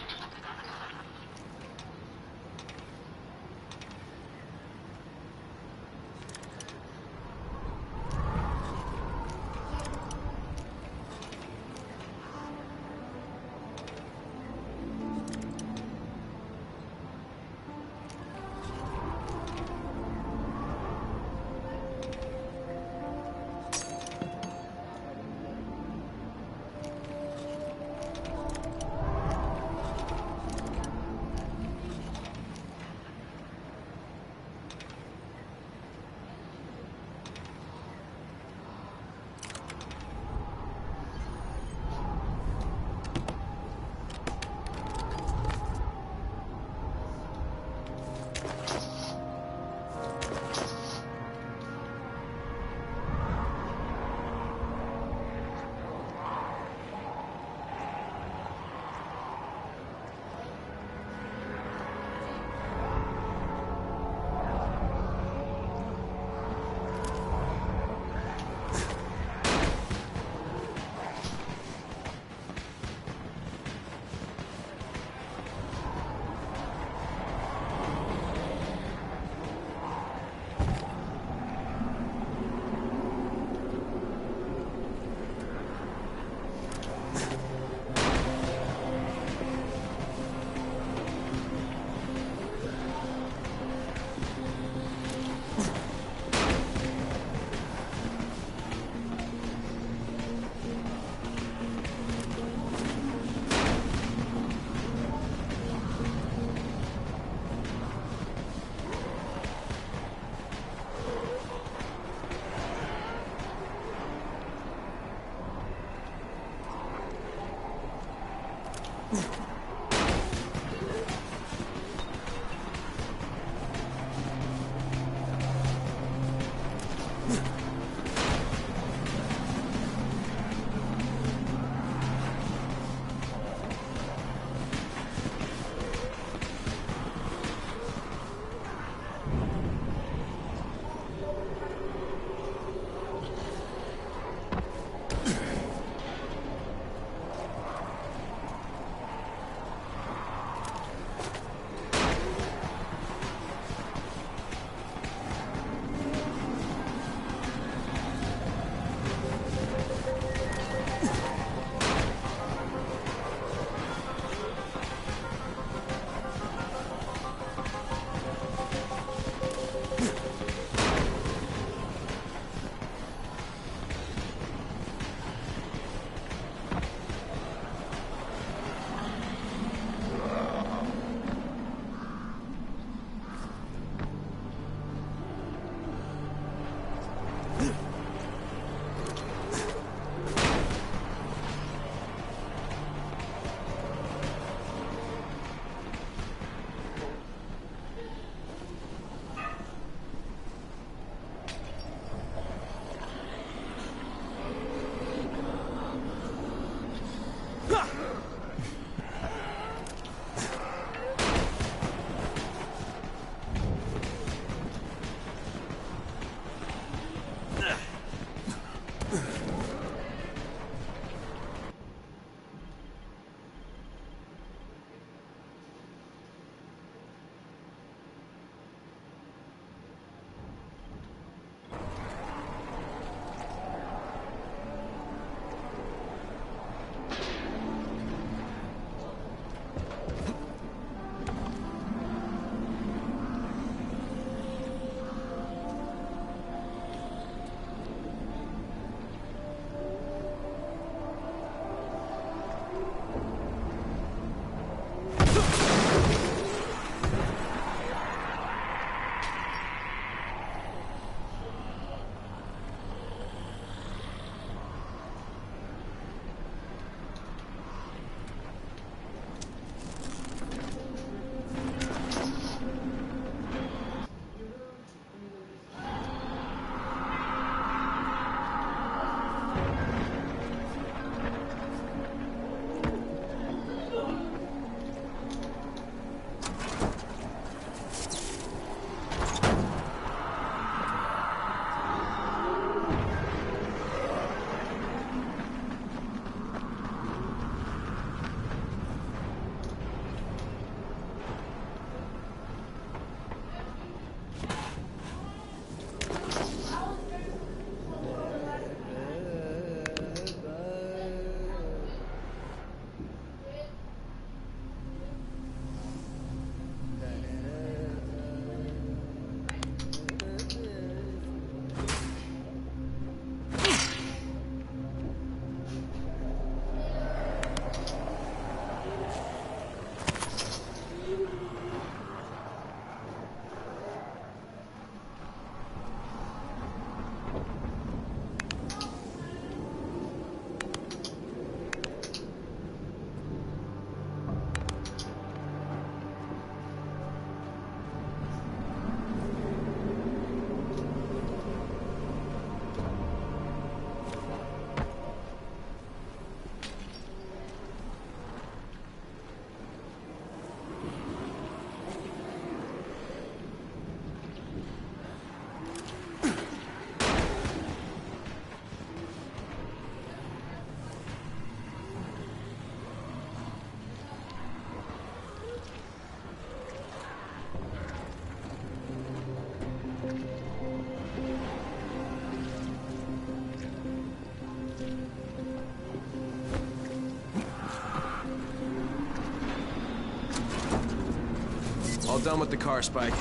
All done with the car, Spike.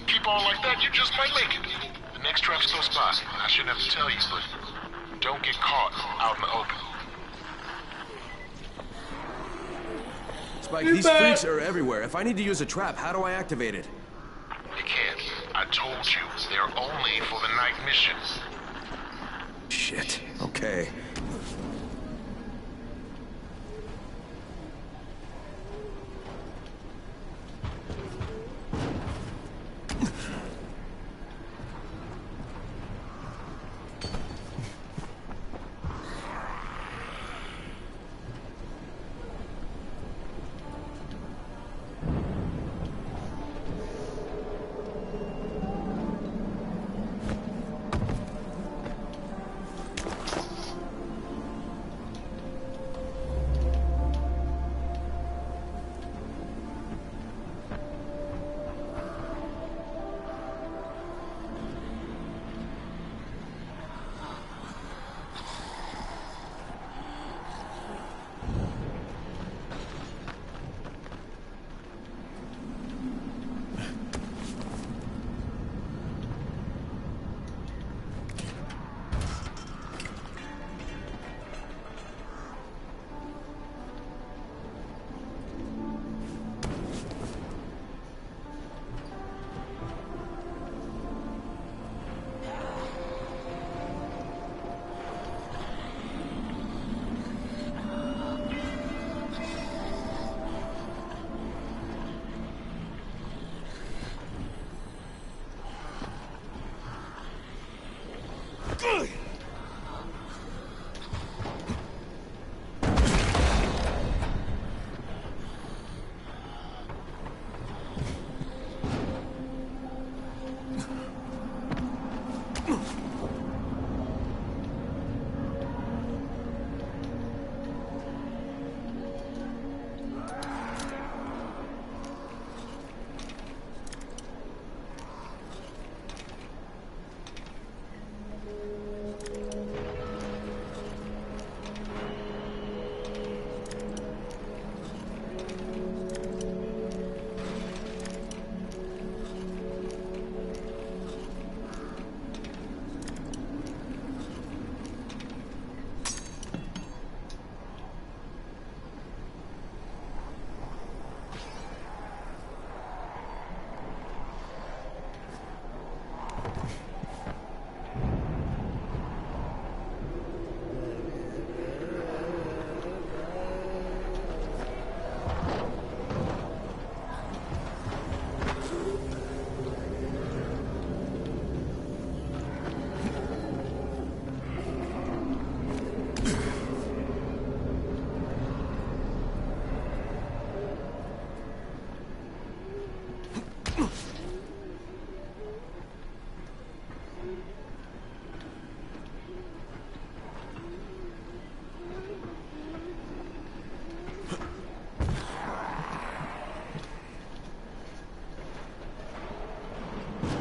Keep on like that, you just might make it. The next trap's close by. I shouldn't have to tell you, but don't get caught out in the open. Spike, these freaks are everywhere. If I need to use a trap, how do I activate it? You can't. I told you, they're only for the night mission. Shit. Okay.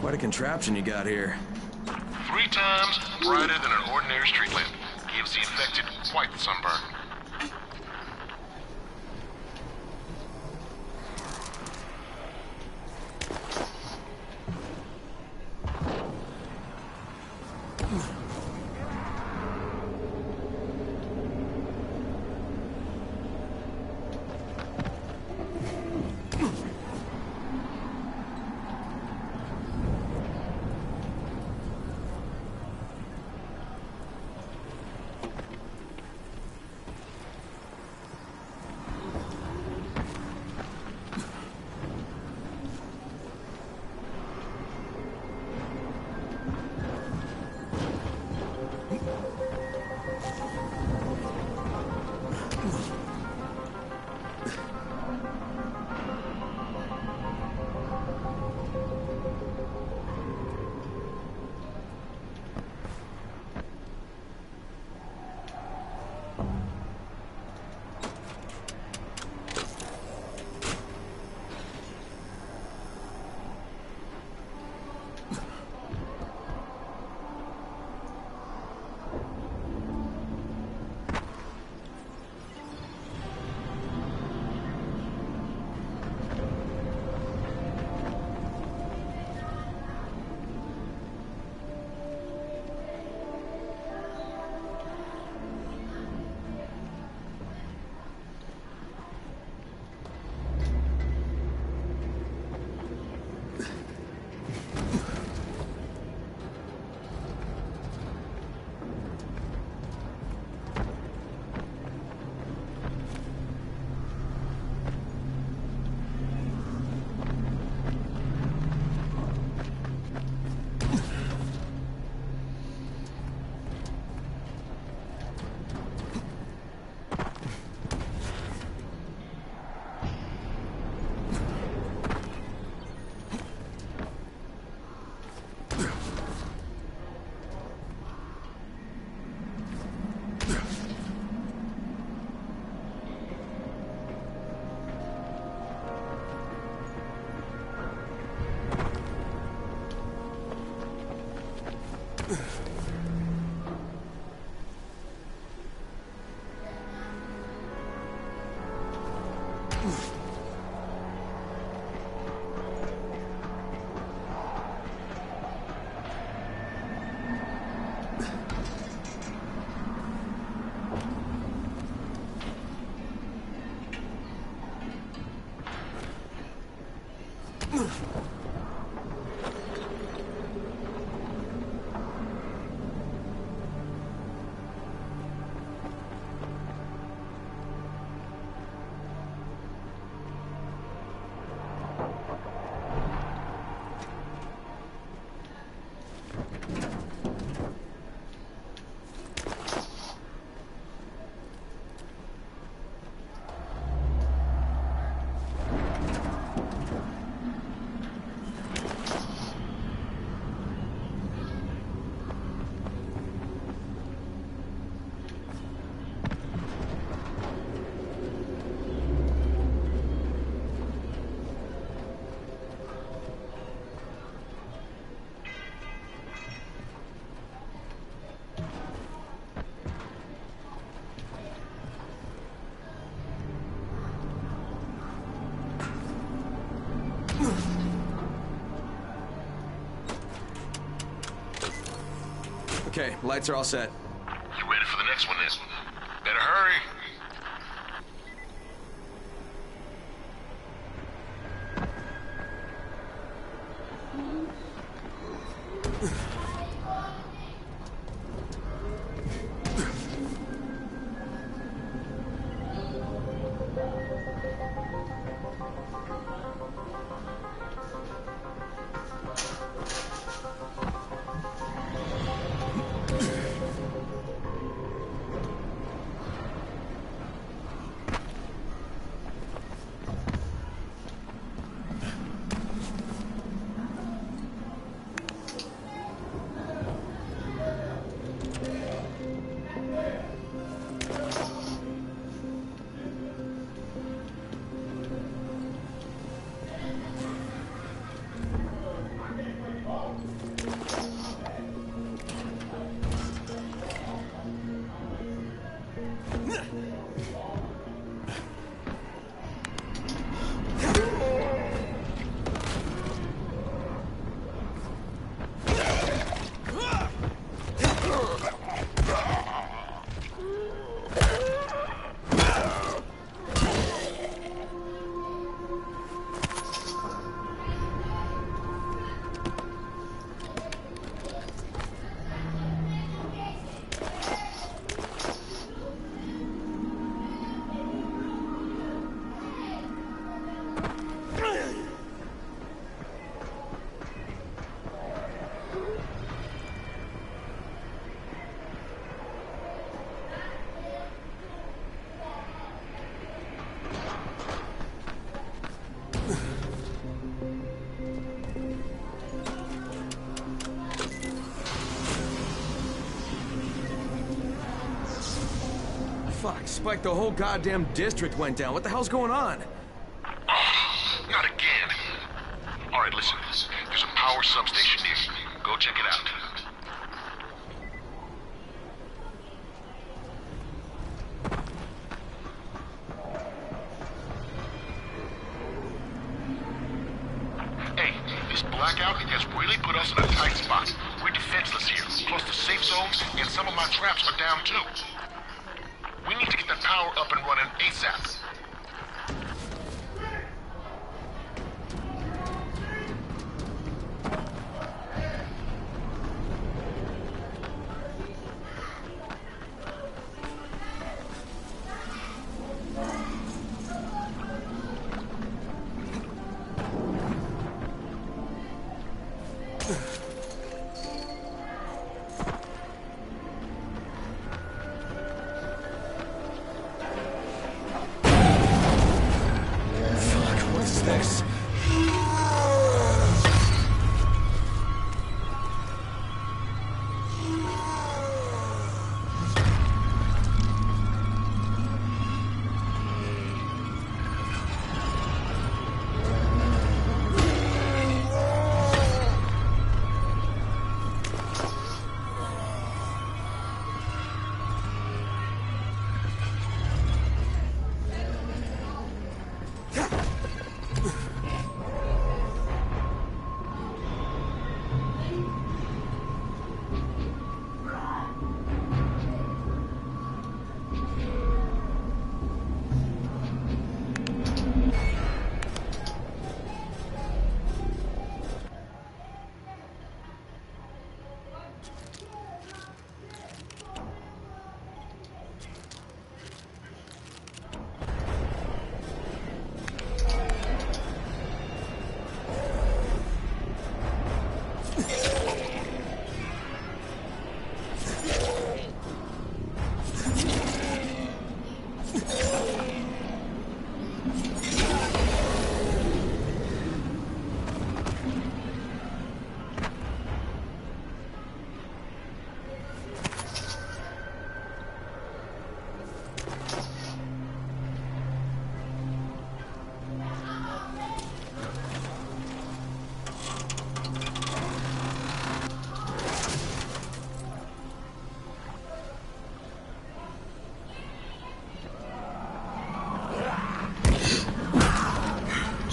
Quite a contraption you got here. 3 times brighter than an ordinary street lamp. Gives the infected quite the sunburn. Okay, lights are all set. You ready for the next one, then? Better hurry. Fuck, Spike, the whole goddamn district went down. What the hell's going on? Oh, not again. All right, listen. There's a power substation near you. Go check it out. Hey, this blackout has really put us in a tight spot. We're defenseless here. Plus the safe zones and some of my traps are down too. We need to get that power up and running ASAP.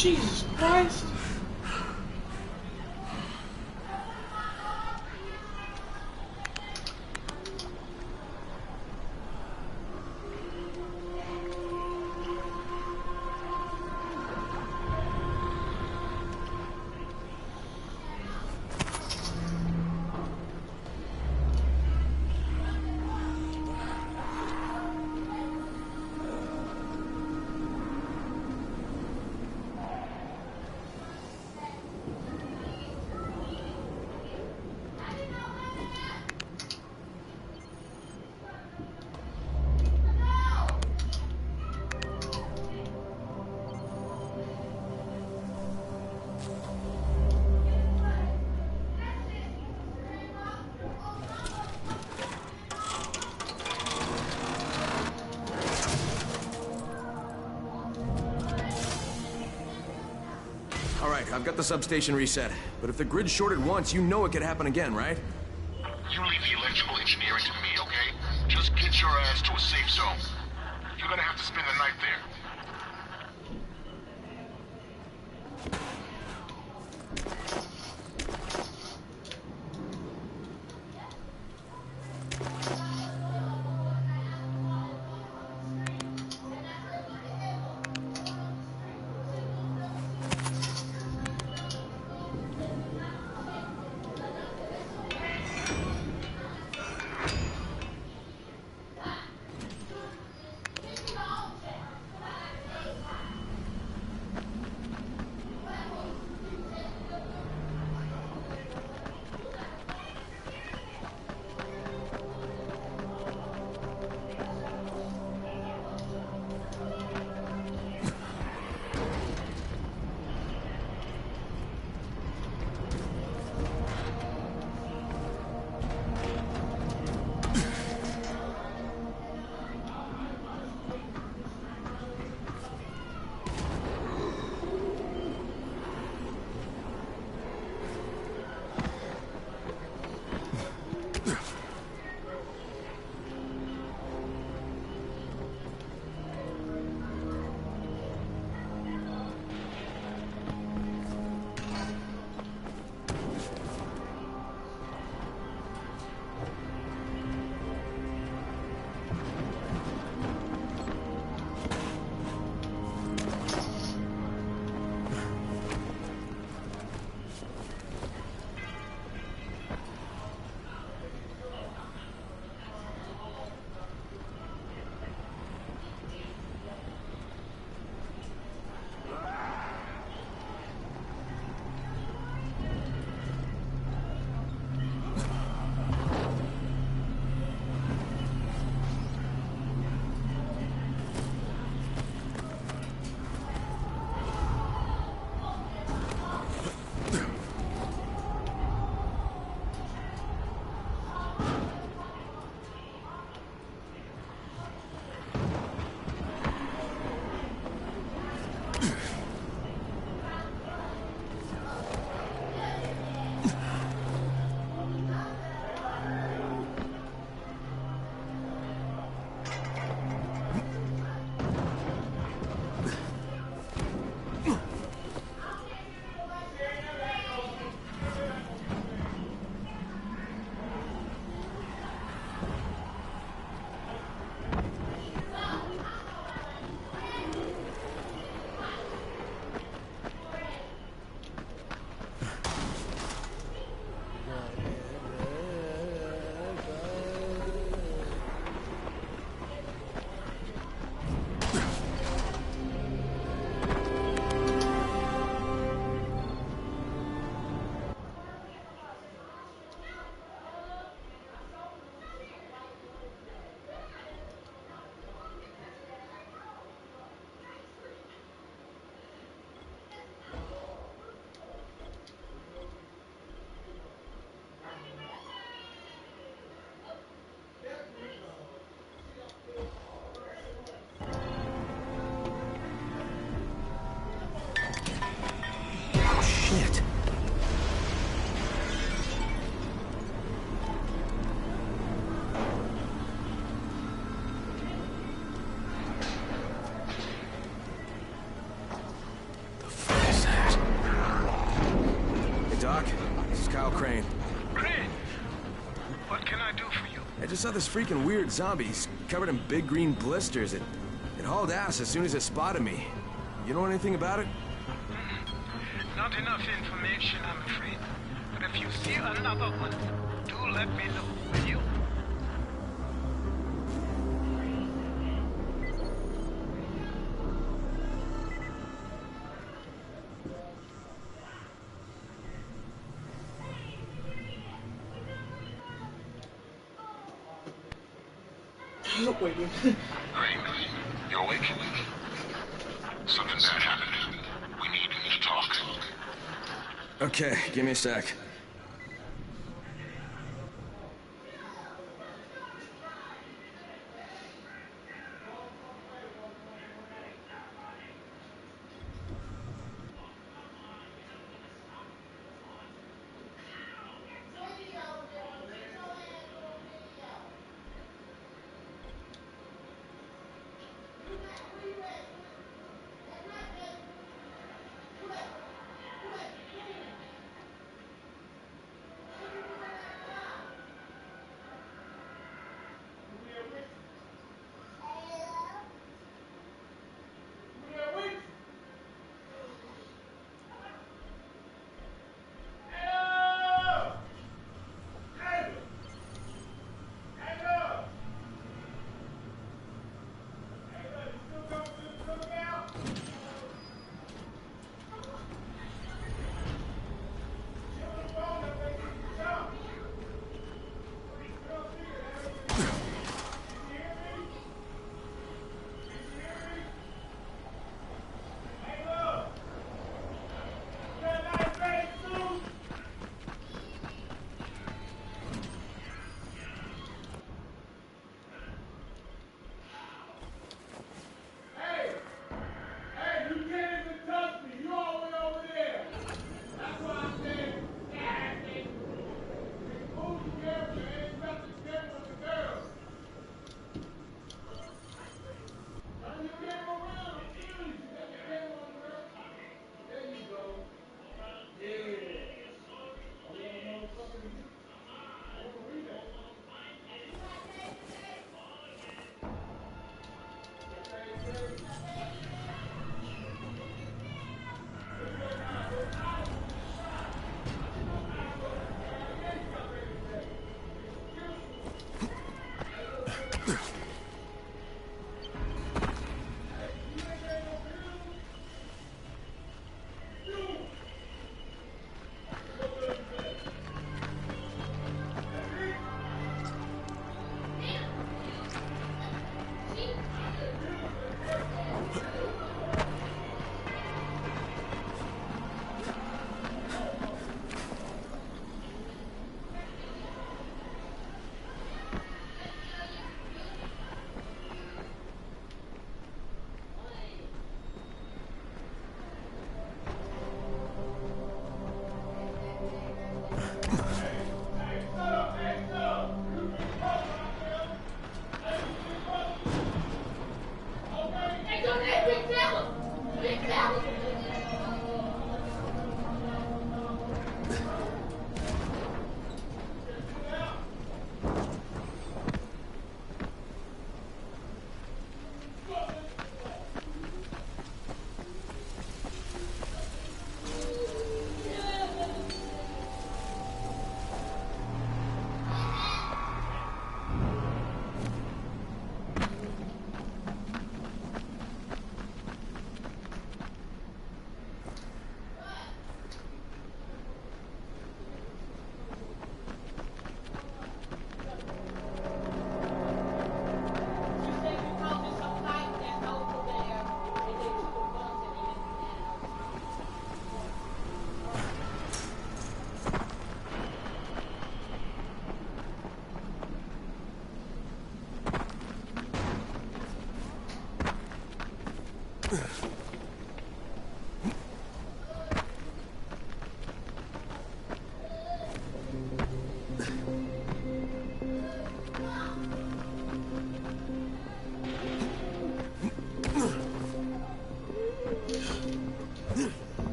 Jesus Christ. I've got the substation reset, but if the grid's shorted once, you know it could happen again, right? You leave the electrical engineering to me, okay? Just get your ass to a safe zone. You're gonna have to spend the night there. Crane. Crane? What can I do for you? I just saw this freaking weird zombie. He's covered in big green blisters. It hauled ass as soon as it spotted me. You know anything about it? Not enough information, I'm afraid. But if you see another one, do let me know, will you? Crane, you awake? Something bad happened. We need to talk. Okay, give me a sec.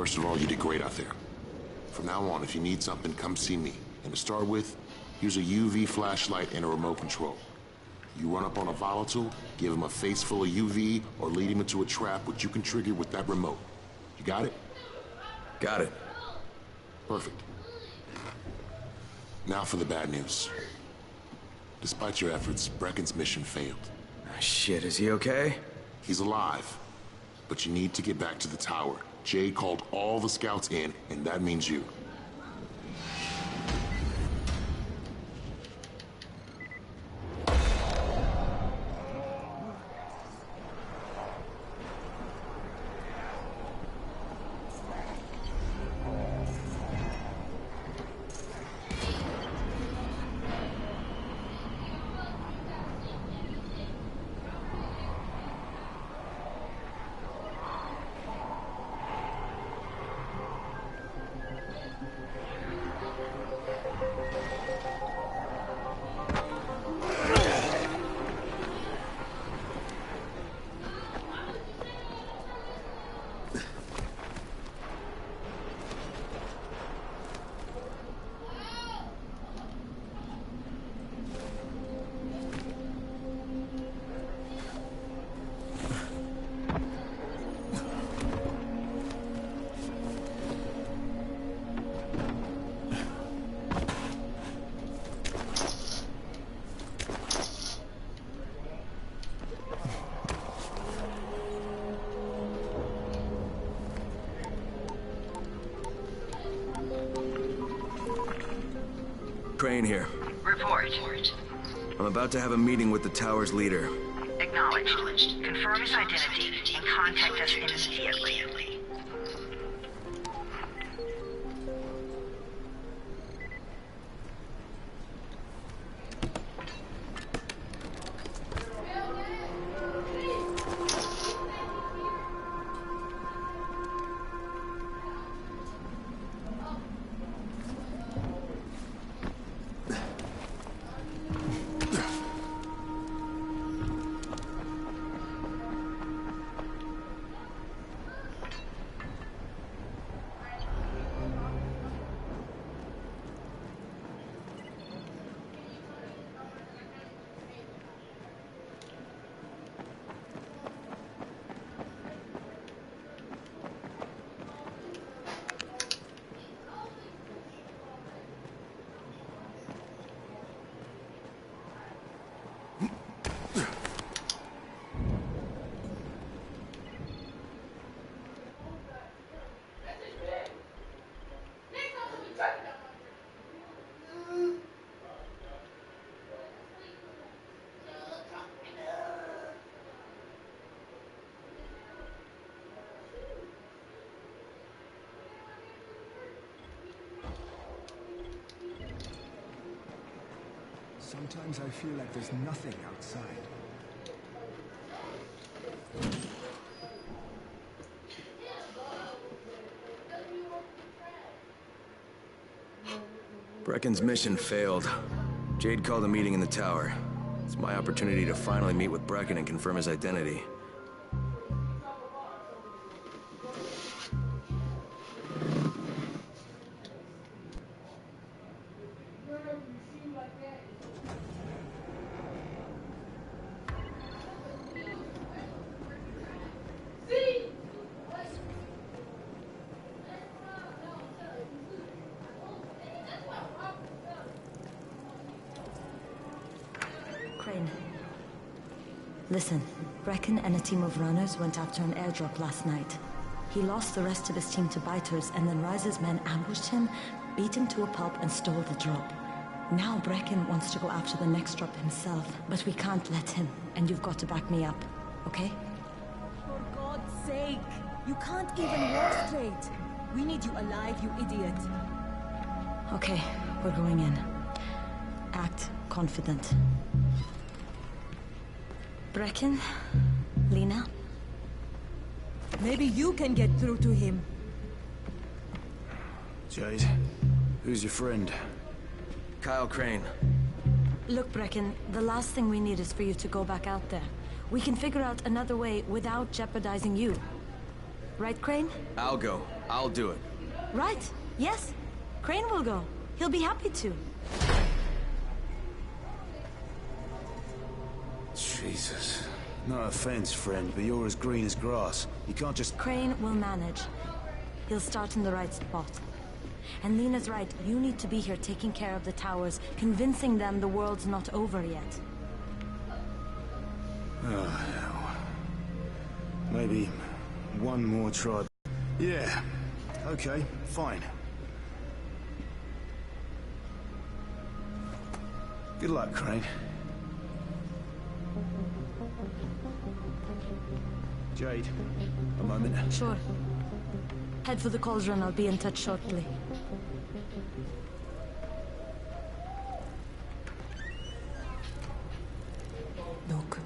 First of all, you did great out there. From now on, if you need something, come see me. And to start with, use a UV flashlight and a remote control. You run up on a volatile, give him a face full of UV, or lead him into a trap which you can trigger with that remote. You got it? Got it. Perfect. Now for the bad news. Despite your efforts, Brecken's mission failed. Shit, is he okay? He's alive. But you need to get back to the tower. Jade called all the scouts in, and that means you. Crane here. Report. I'm about to have a meeting with the tower's leader. Acknowledged. Confirm his identity and contact us immediately. Sometimes I feel like there's nothing outside. Brecken's mission failed. Jade called a meeting in the tower. It's my opportunity to finally meet with Brecken and confirm his identity. Listen, Brecken and a team of runners went after an airdrop last night. He lost the rest of his team to biters, and then Rise's men ambushed him, beat him to a pulp, and stole the drop. Now Brecken wants to go after the next drop himself, but we can't let him, and you've got to back me up, okay? For God's sake! You can't even walk straight! We need you alive, you idiot! Okay, we're going in. Act confident. Brecken? Lena? Maybe you can get through to him. Jade, who's your friend? Kyle Crane. Look, Brecken, the last thing we need is for you to go back out there. We can figure out another way without jeopardizing you. Right, Crane? I'll go. I'll do it. Right. Yes. Crane will go. He'll be happy to. Jesus. No offense, friend, but you're as green as grass. You can't just... Crane will manage. He'll start in the right spot. And Lena's right, you need to be here taking care of the towers, convincing them the world's not over yet. Oh, hell. Maybe one more try. Yeah. Okay, fine. Good luck, Crane. Jade, a moment. Sure. Head for the cauldron. I'll be in touch shortly. Look,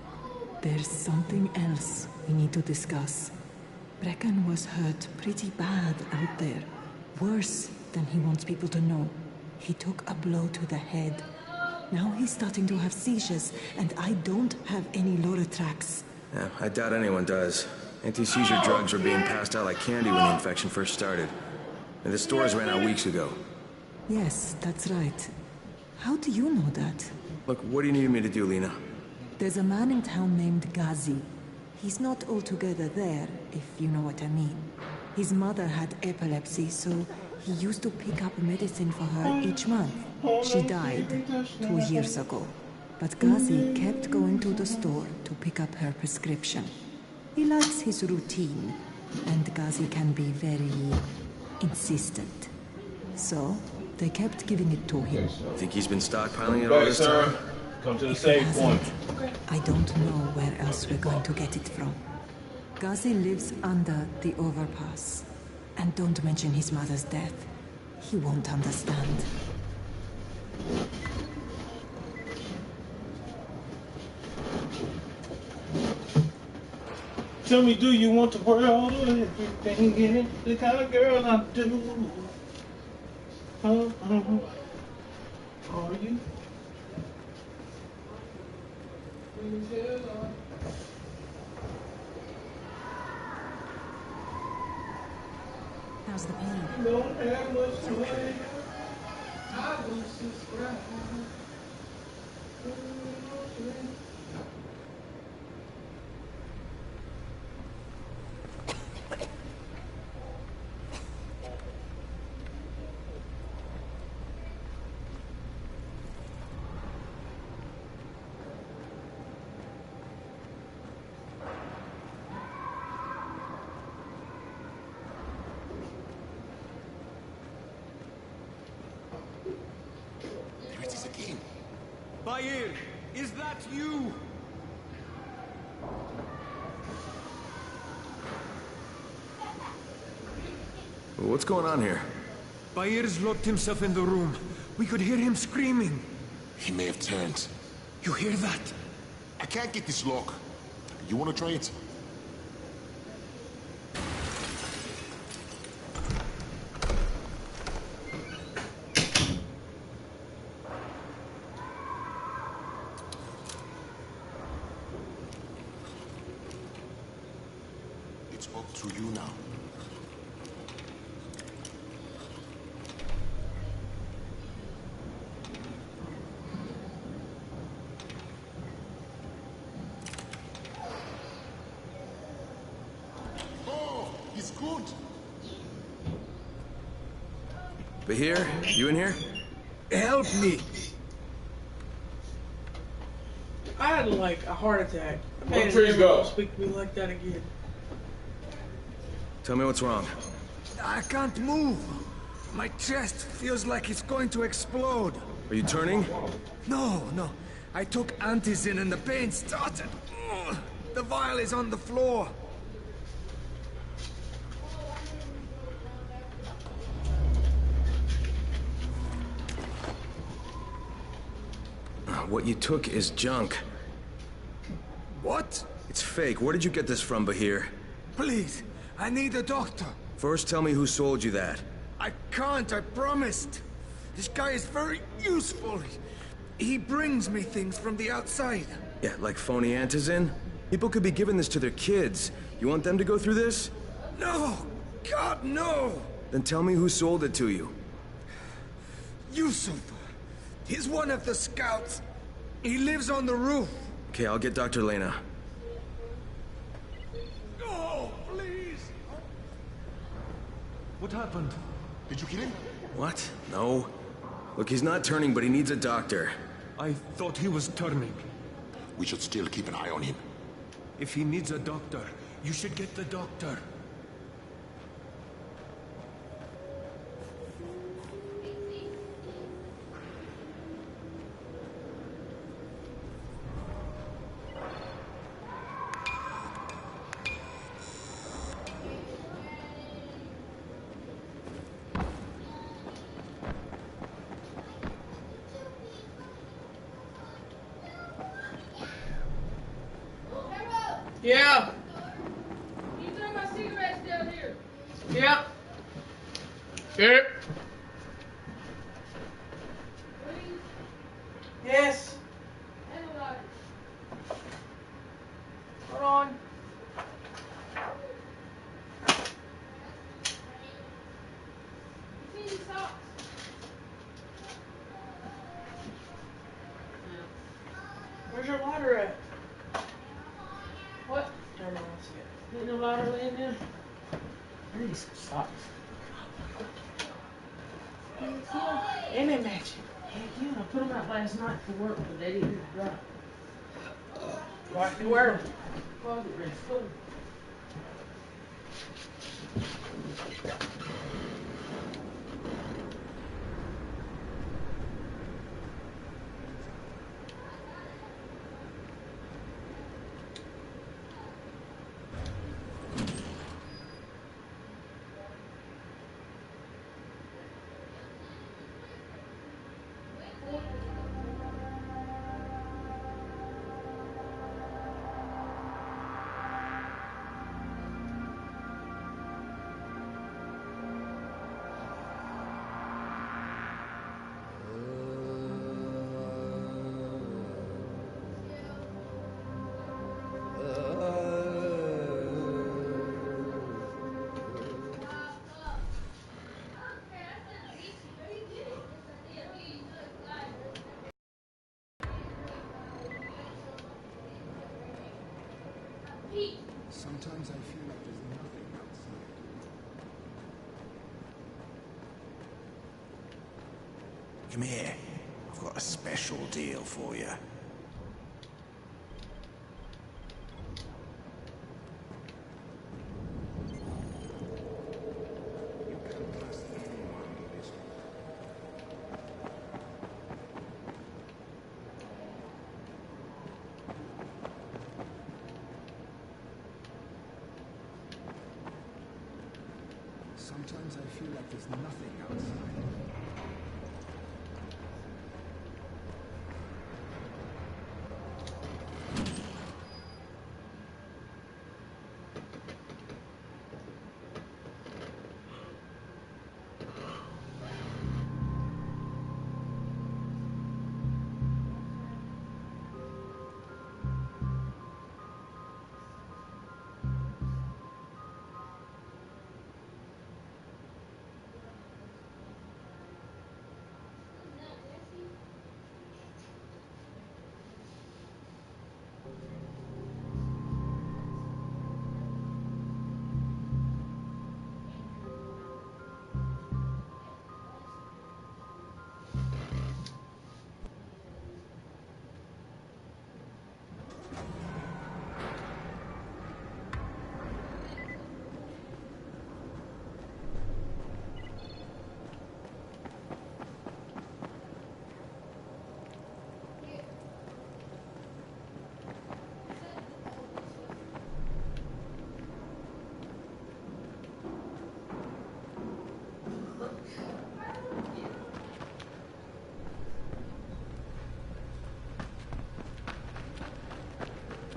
there's something else we need to discuss. Brecken was hurt pretty bad out there. Worse than he wants people to know. He took a blow to the head. Now he's starting to have seizures, and I don't have any Loratrax. Yeah, I doubt anyone does. Anti-seizure drugs were being passed out like candy when the infection first started. And the stores ran out weeks ago. Yes, that's right. How do you know that? Look, what do you need me to do, Lena? There's a man in town named Ghazi. He's not altogether there, if you know what I mean. His mother had epilepsy, so he used to pick up medicine for her each month. She died 2 years ago. But Ghazi kept going to the store to pick up her prescription. He likes his routine, and Ghazi can be very insistent. So, they kept giving it to him. Think he's been stockpiling it all this time? Come to the save point. I don't know where else we're going to get it from. Ghazi lives under the overpass. And don't mention his mother's death. He won't understand. Tell me, do you want the world or everything in it? The kind of girl I do. Are you? How's the pain? Don't have much to wait. I will subscribe. Bayir, is that you? What's going on here? Bayir's locked himself in the room. We could hear him screaming. He may have turned. You hear that? I can't get this lock. You want to try it? It's up to you now. He's good. Bahir, you in here? Help me! I had like a heart attack. Where trees go? Speak to me like that again. Tell me what's wrong. I can't move. My chest feels like it's going to explode. Are you turning? No. I took Antizin and the pain started. The vial is on the floor. What you took is junk. What? It's fake. Where did you get this from, Bahir? Please, I need a doctor. First, tell me who sold you that. I can't, I promised. This guy is very useful. He brings me things from the outside. Yeah, like phony Antizin? People could be giving this to their kids. You want them to go through this? No! God, no! Then tell me who sold it to you. Yusuf. He's one of the scouts. He lives on the roof. Okay, I'll get Dr. Lena. No, please! What happened? Did you kill him? What? No. Look, he's not turning, but he needs a doctor. I thought he was turning. We should still keep an eye on him. If he needs a doctor, you should get the doctor. Yeah. Can you throw my cigarettes down here? Yeah. Yep. Yes. Hold on. You see these socks? Where's your lighter at? What? Turn on, let's see it. Ain't no lighter laying there? I need some socks. Heck yeah. And they match. Heck yeah. I put them out last night for work, but they didn't dry. Right, you wear them. Closet ready full. Sometimes I feel like there's nothing outside. Come here. I've got a special deal for you. Sometimes I feel like there's nothing outside.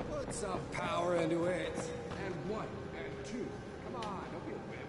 Put some power into it. And one, and two. Come on, don't be a whip.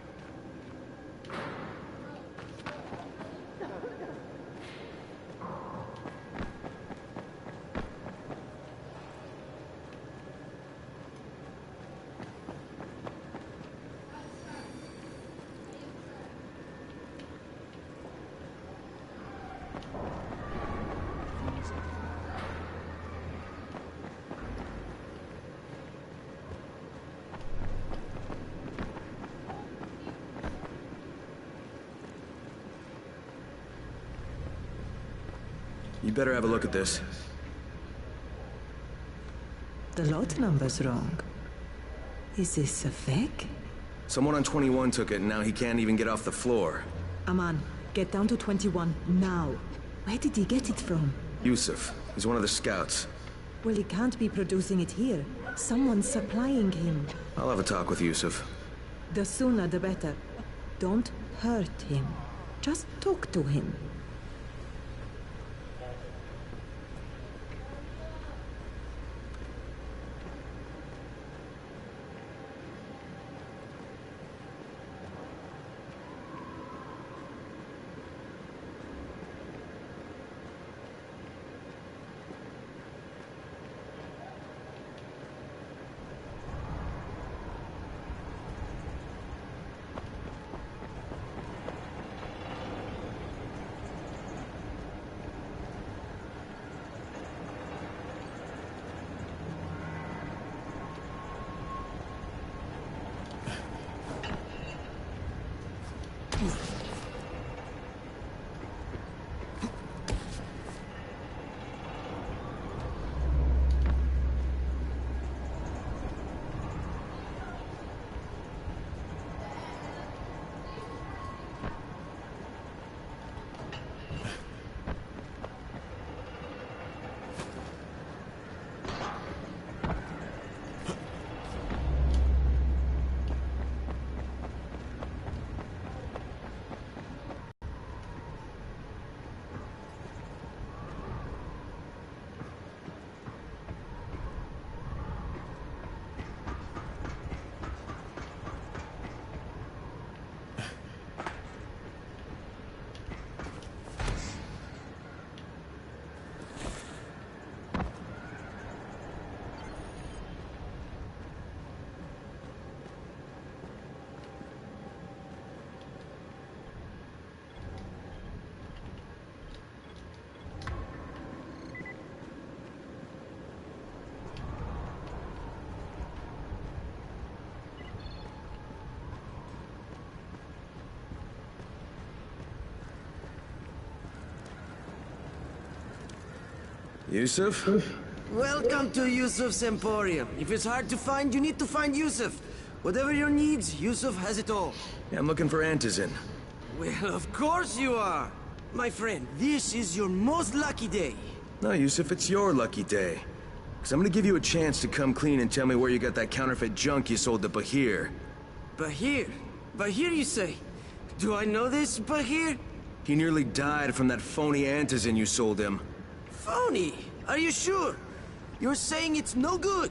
You better have a look at this. The lot number's wrong. Is this a fake? Someone on 21 took it, and now he can't even get off the floor. Aman, get down to 21, now. Where did he get it from? Yusuf. He's one of the scouts. Well, he can't be producing it here. Someone's supplying him. I'll have a talk with Yusuf. The sooner the better. Don't hurt him. Just talk to him. Yusuf? Welcome to Yusuf's Emporium. If it's hard to find, you need to find Yusuf. Whatever your needs, Yusuf has it all. Yeah, I'm looking for Antizin. Well, of course you are. My friend, this is your most lucky day. No, Yusuf, it's your lucky day. Because I'm gonna give you a chance to come clean and tell me where you got that counterfeit junk you sold to Bahir. Bahir? Bahir, you say? Do I know this Bahir? He nearly died from that phony Antizin you sold him. Phony? Are you sure? You're saying it's no good?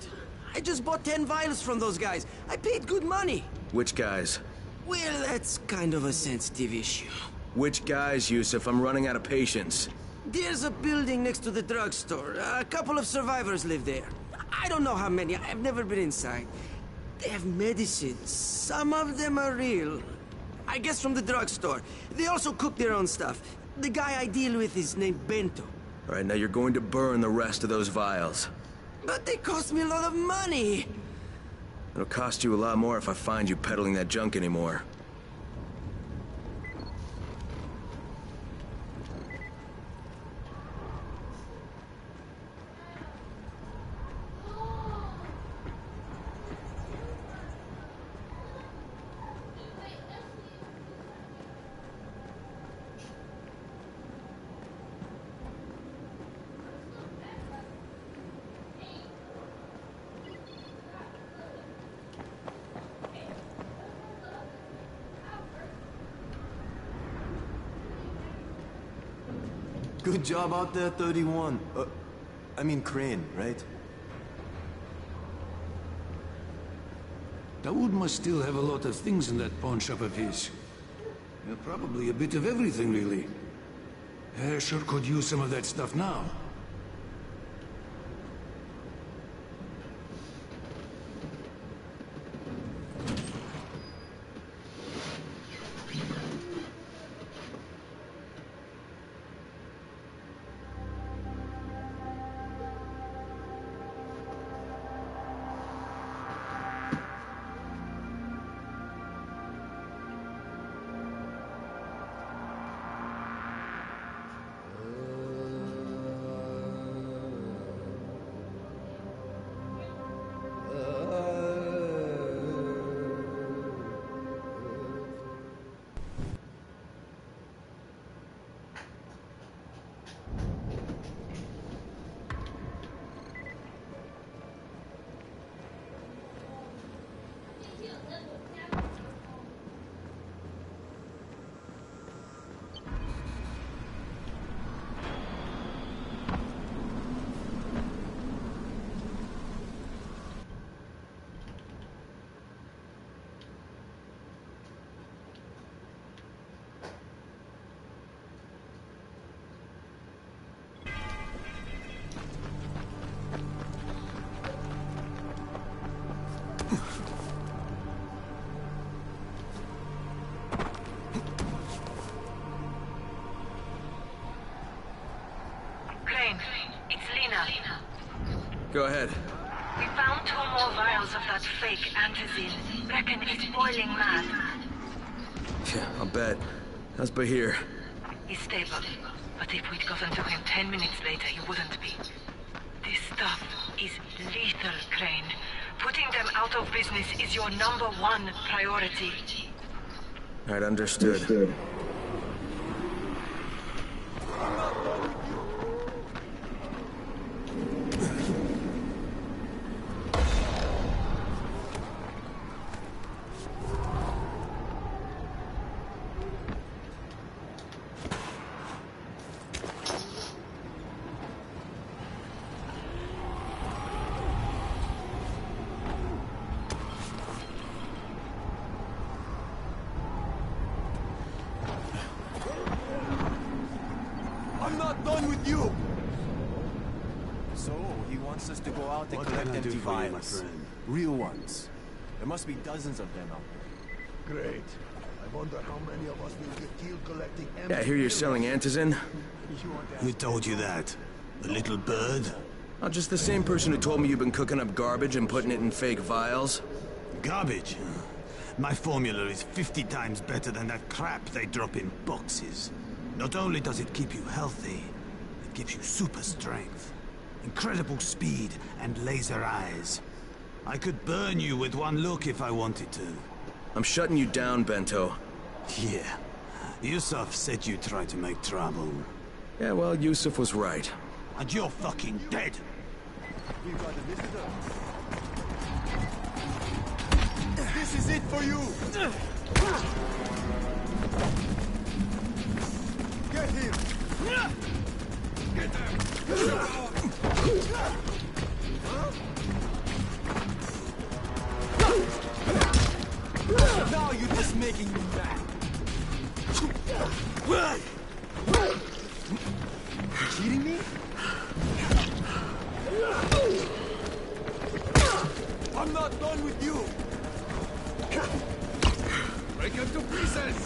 I just bought 10 vials from those guys. I paid good money. Which guys? Well, that's kind of a sensitive issue. Which guys, Yusuf? I'm running out of patience. There's a building next to the drugstore. A couple of survivors live there. I don't know how many. I've never been inside. They have medicines. Some of them are real. I guess from the drugstore. They also cook their own stuff. The guy I deal with is named Bento. All right, now you're going to burn the rest of those vials. But they cost me a lot of money. It'll cost you a lot more if I find you peddling that junk anymore. Good job out there, 31. I mean Crane, right? Dawood must still have a lot of things in that pawn shop of his. Yeah, probably a bit of everything, really. Sure could use some of that stuff now. Crane, it's Lena. Go ahead. We found 2 more vials of that fake antizin. Reckon it's boiling mad. Yeah, I'll bet. How's Bahir? He's stable. But if we'd gotten to him 10 minutes later, he wouldn't be. This stuff is lethal, Crane. Putting them out of business is your #1 priority. Alright, understood. I'm not done with you! So, he wants us to go out and collect empty vials. Real ones. There must be dozens of them out there. Great. I wonder how many of us will get killed collecting empty... Yeah, I hear you're selling antizin. Who told you that? The little bird? Oh, just the same person who told me you've been cooking up garbage and putting it in fake vials. Garbage? My formula is 50 times better than that crap they drop in boxes. Not only does it keep you healthy, it gives you super strength, incredible speed, and laser eyes. I could burn you with one look if I wanted to. I'm shutting you down, Bento. Yeah. Yusuf said you tried to make trouble. Yeah, well, Yusuf was right. And you're fucking dead! We've got a visitor. This is it for you! Get him! Get him! Now you're just making me mad. You cheating me? I'm not done with you. Break him to pieces.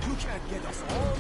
You can't get us all.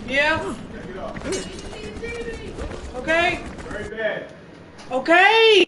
Yeah. Okay. Okay.